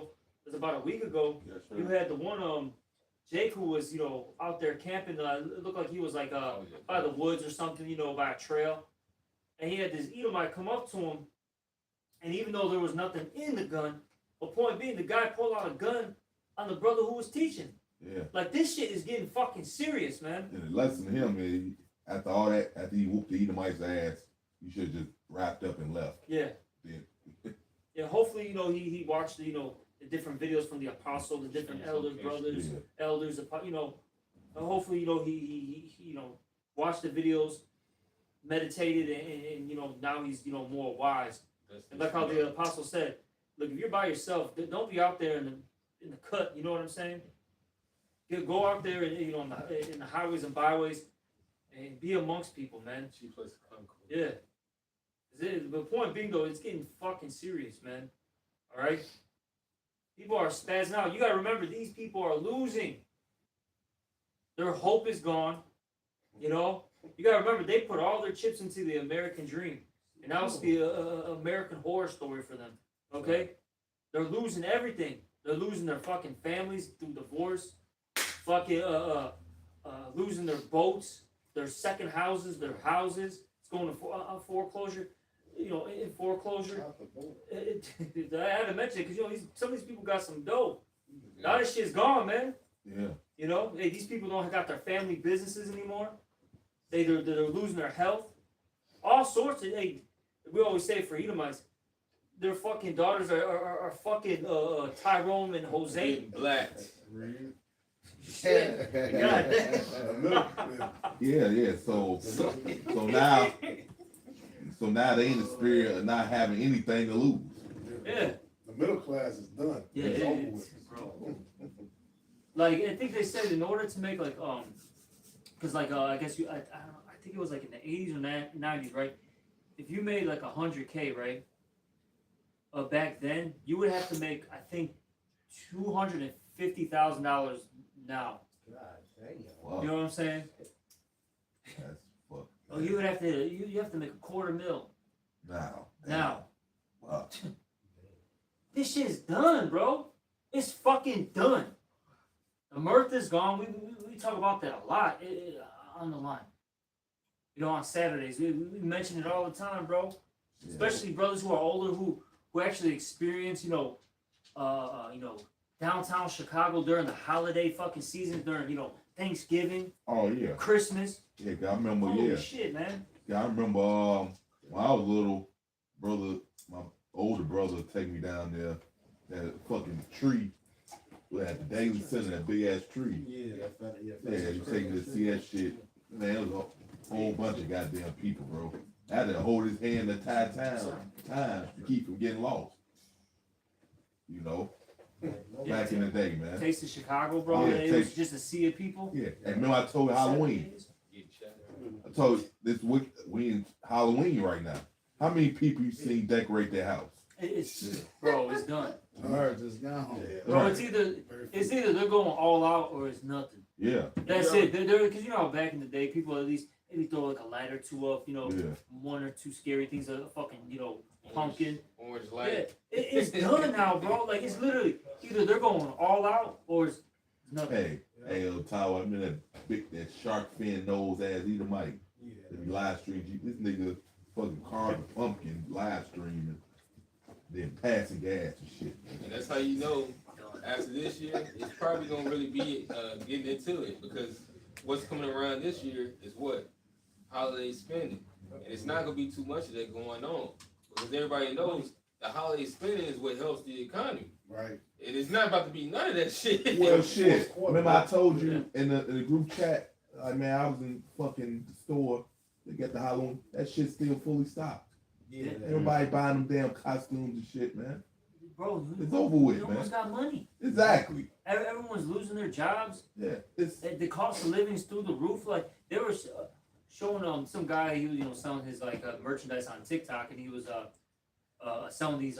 It was about a week ago. Yes, sir. You had the one, Jake, who was, you know, out there camping. It looked like he was like by the woods or something, you know, by a trail. And he had this Edomite come up to him. And even though there was nothing in the gun, but point being, the guy pulled out a gun on the brother who was teaching. Yeah. Like, this shit is getting fucking serious, man. And the lesson to him is, after all that, after he whooped the Edomite's ass, you should have just wrapped up and left. Yeah. Then. Yeah, hopefully, you know, he watched, you know, the different videos from the apostle, the different elders, brothers, Yeah. elders, you know, hopefully, you know, he you know, watched the videos, meditated, and, you know, now he's, you know, more wise. And like how the apostle said, look, if you're by yourself, don't be out there in the cut, you know what I'm saying? Go out there and, you know, in the highways and byways and be amongst people, man. Chief place of concord. Yeah. The point being, though, it's getting fucking serious, man. All right? People are spazzing out. You got to remember, these people are losing. Their hope is gone. You know? You got to remember, they put all their chips into the American dream. And now it's the American horror story for them. Okay? They're losing everything. They're losing their fucking families through divorce. Fucking losing their boats, their second houses, their houses. It's going to foreclosure. You know, in foreclosure. I had to mention it because, you know, some of these people got some dough. Now this shit's gone, man. Yeah. You know, hey, these people don't got their family businesses anymore. They're losing their health. All sorts of, hey, we always say for Edomites, their fucking daughters are fucking Tyrone and Jose. Black. Shit. God damn. Yeah. So now they in the spirit of not having anything to lose. Yeah. The middle class is done. Yeah, It's over it's, with. bro. Like, I think they said in order to make like because like I guess I don't know, I think it was like in the 80s or 90s, right? If you made like 100K, right? Back then, you would have to make, I think, $250,000 now. God damn. Wow. You know what I'm saying? That's fuck. Oh, you would have to you have to make $250,000 Now. now. Wow. This shit is done, bro. It's fucking done. The mirth is gone. We talk about that a lot on the line. You know, on Saturdays, we mention it all the time, bro. Yeah. Especially brothers who are older who actually experience, you know, downtown Chicago during the holiday fucking season, during, you know, Thanksgiving, Oh yeah. Christmas. Yeah, 'cause I remember. Holy Yeah. shit, man. Yeah, I remember. When I was little, my older brother take me down there. That fucking tree. At the daily center, that big ass tree. Yeah. Yeah, you take me to see that shit. Man, it was whole bunch of goddamn people, bro. I had to hold his hand the entire time to keep from getting lost. You know, back in the day, man. Taste of Chicago, bro. Yeah, it was Taste- just a sea of people. Yeah, and remember I told you Halloween. Get shot. I told you this week we in Halloween right now. How many people you seen decorate their house? It's bro, it's done. The merge is gone. Bro, it's either they're going all out or it's nothing. Yeah, That's it. They're because you know back in the day, people at least maybe throw like a light or two up. You know, yeah. one or two scary things. A fucking pumpkin. Orange Yeah, light. it's done now, bro. Like it's literally either they're going all out or it's nothing. Hey, Otawa, I mean that shark fin nose ass Edomite. That be live stream. This nigga fucking carved a pumpkin live streaming, then passing gas and shit. And that's how you know after this year, it's probably gonna really be getting into it because what's coming around this year is what? Holiday spending. And it's not gonna be too much of that going on. Because everybody knows the holiday spending is what helps the economy. Right. And it's not about to be none of that shit. Well, shit. Remember I told you in the group chat, like, man, I was in fucking the store. They got the Halloween. That shit's still fully stocked. Yeah. Everybody buying them damn costumes and shit, man. Bro, It's over with, no man. one's got money. Exactly. Everyone's losing their jobs. Yeah. It's The cost of living's through the roof. Like they were showing some guy he was selling his merchandise on TikTok, and he was selling these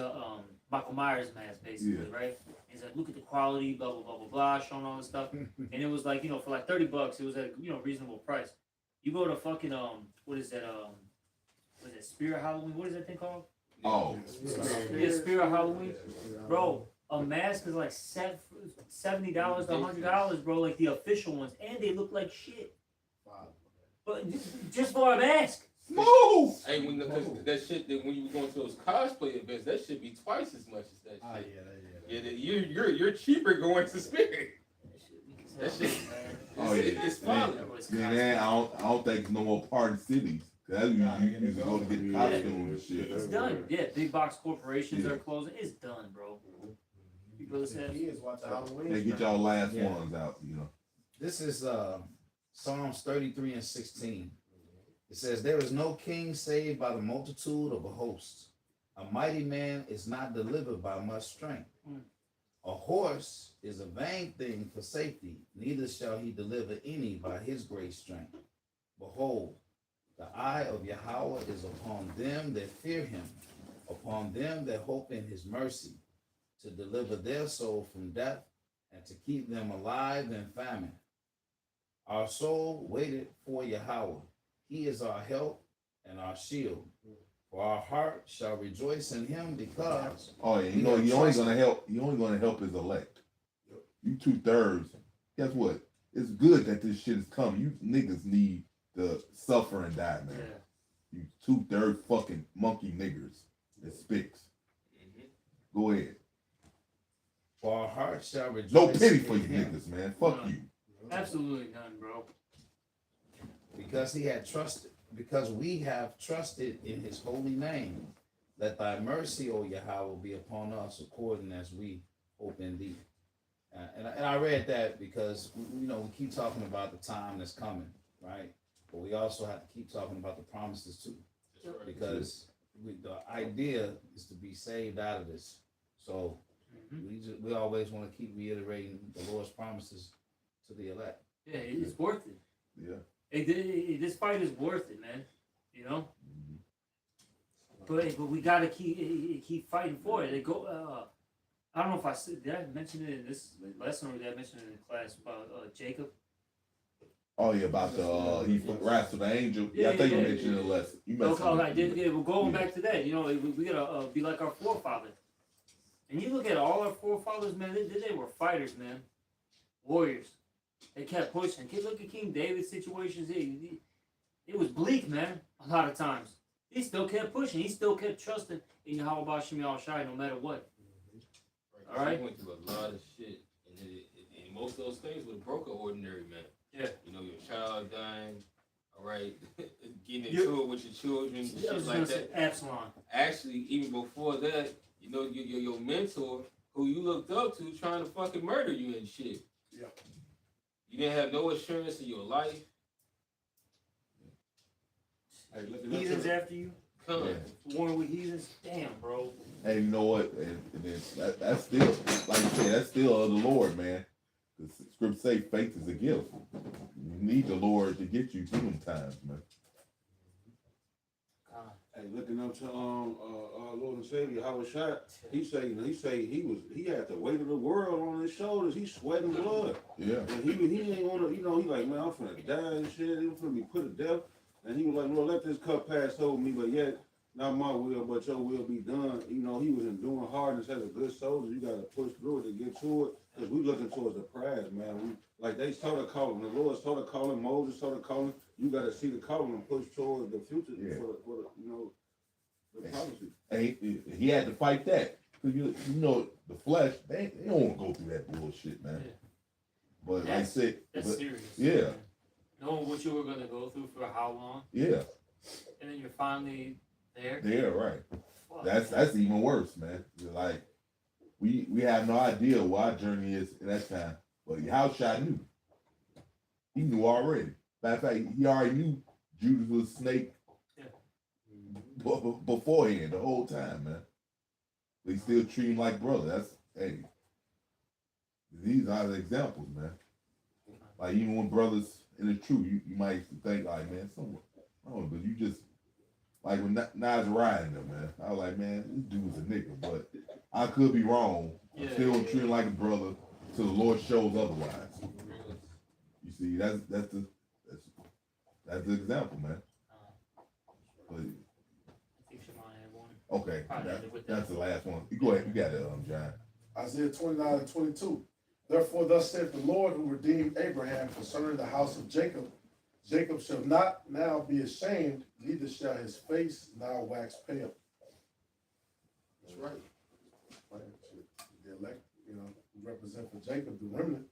Michael Myers masks basically, right? He's like, look at the quality, blah blah blah blah blah, showing all this stuff, and it was like for like $30, it was at a reasonable price. You go to fucking what is that Spirit Halloween? What is that thing called? oh. Yeah, Spirit Halloween, bro. A mask is like $70 to $100, bro. Like the official ones, and they look like shit. But just for a mask. Move! Hey, that shit that when you were going to those cosplay events, that should be twice as much as that shit. You're cheaper going to Spirit. That shit, Oh yeah. it's fine. Man, I don't think no more party cities. That's you used to go to get costumes and shit. It's done. Yeah, big box corporations are closing. It's done, bro. People said, Kids watch Halloween. They get y'all last Yeah. ones out, This is Psalms 33 and 16. It says, there is no king saved by the multitude of a host. A mighty man is not delivered by much strength. A horse is a vain thing for safety, neither shall he deliver any by his great strength. Behold, the eye of Yahweh is upon them that fear him, upon them that hope in his mercy, to deliver their soul from death and to keep them alive in famine. Our soul waited for Yahweh. He is our help and our shield. For our heart shall rejoice in him because Oh yeah, you only gonna help his elect. You 2/3. Guess what? It's good that this shit is coming. You niggas need to suffer and die, man. yeah. You 2/3 fucking monkey niggers and spicks. Go ahead. for our heart shall rejoice. No pity for in you him. niggas, man. Fuck you. Absolutely none, bro. Because we have trusted in his holy name. Let thy mercy, O Yahweh, be upon us according as we hope in thee. And I read that because, we keep talking about the time that's coming, right? But we also have to keep talking about the promises too. Because the idea is to be saved out of this. So we always want to keep reiterating the Lord's promises to the elect. Yeah, it's worth it. Yeah. This fight is worth it, man. But we gotta keep fighting for it. They go. I don't know if did I mention it in this lesson or did I mention it in class about Jacob? Oh yeah, about the he wrestled the angel. Yeah, I think you mentioned it less. You mentioned I did. Yeah, we're going back to that. We gotta be like our forefathers. And you look at all our forefathers, man. They were fighters, man. Warriors. They kept pushing. Look at King David's situations. It was bleak, man. A lot of times, he still kept pushing. He still kept trusting in Yahweh Bashim Yahushai, no matter what. All right. He went through a lot of shit, and most of those things would have broke an ordinary man. Yeah. Your child dying. All right, getting into it with your children, shit like that. Absalom. Actually, even before that, your mentor, who you looked up to, trying to fucking murder you and shit. Yeah. You didn't have no assurance in your life. Hey, looking up Heathens to the, after you. Come. Warring with heathens. Damn, bro. And you know what? And then that's still, like you said, that's still of the Lord, man. The scripture say faith is a gift. You need the Lord to get you through them times, man. hey, looking up to our Lord and Savior, Howard Shot, he he had the weight of the world on his shoulders. He's sweating blood. Yeah. And he ain't wanna, you know, he like, man, I'm finna die and shit. He was finna be put to death. And he was like, Lord, let this cup pass over me, but yet not my will, but your will be done. You know, he was enduring hardness as a good soldier. You gotta push through it to get to it. Cause we looking towards the prize, man. Like they started calling, the Lord started calling, Moses started calling. You gotta see the calling and push towards the future for the you know, the prophecy. And he had to fight that. Cause you know, the flesh, they don't want to go through that bullshit, man. Yeah. But like I That's- said, That's but, serious. yeah. Man. Knowing what you were gonna go through for how long, yeah, and then you're finally there. yeah, right. Fuck, That's even worse, man. You're like we have no idea what our journey is at that time. But Yahushua knew. He knew already. Matter of fact, he already knew Judas was a snake beforehand the whole time, man. But he still treat him like brother. That's hey. These are the examples, man. Like even when brothers in the truth, you might think like, man, somewhat. Oh, but you just like when Nas riding them, man. I was like, man, this dude's a nigga, but I could be wrong. I'm Yeah. still treating like a brother till the Lord shows otherwise. You see, that's the example, man. But, I think Shemai had one. okay, Probably ended with that's that. the last one. You go ahead, you got it, John. Isaiah 29 and 22. Therefore, thus saith the Lord who redeemed Abraham concerning the house of Jacob. Jacob shall not now be ashamed, neither shall his face now wax pale. That's right. The elect, you know, represent for Jacob, the remnant.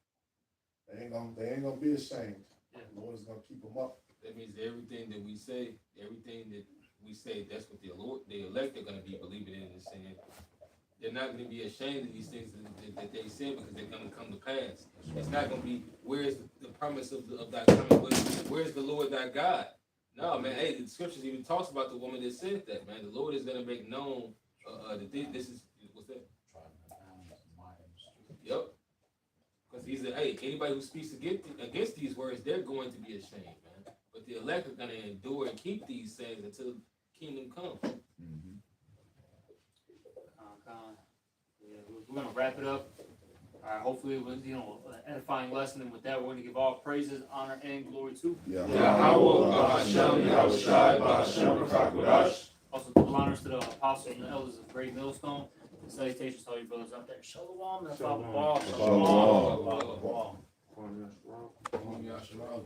They ain't gonna be ashamed. Yeah. The Lord is gonna keep them up. That means everything that we say, that's what the elect are gonna be believing in and saying. They're not gonna be ashamed of these things that they say because they're gonna come to pass. It's not gonna be where's the promise of thy coming, but where's the Lord thy God? No, man. Hey, the scriptures even talks about the woman that said that, man. The Lord is gonna make known that this is what's that? Yep. Because he's anybody who speaks against these words, they're going to be ashamed, man. But the elect are gonna endure and keep these things until the kingdom comes. Mm-hmm. Yeah, we're gonna wrap it up. All right, hopefully it was, you know, an edifying lesson, and with that, we're gonna give all praises, honor, and glory to. Also, double honors to the apostles and the elders of Great Millstone. And salutations to all you brothers out there. Shalom, and Shalom. Shalom. Shalom. Shalom.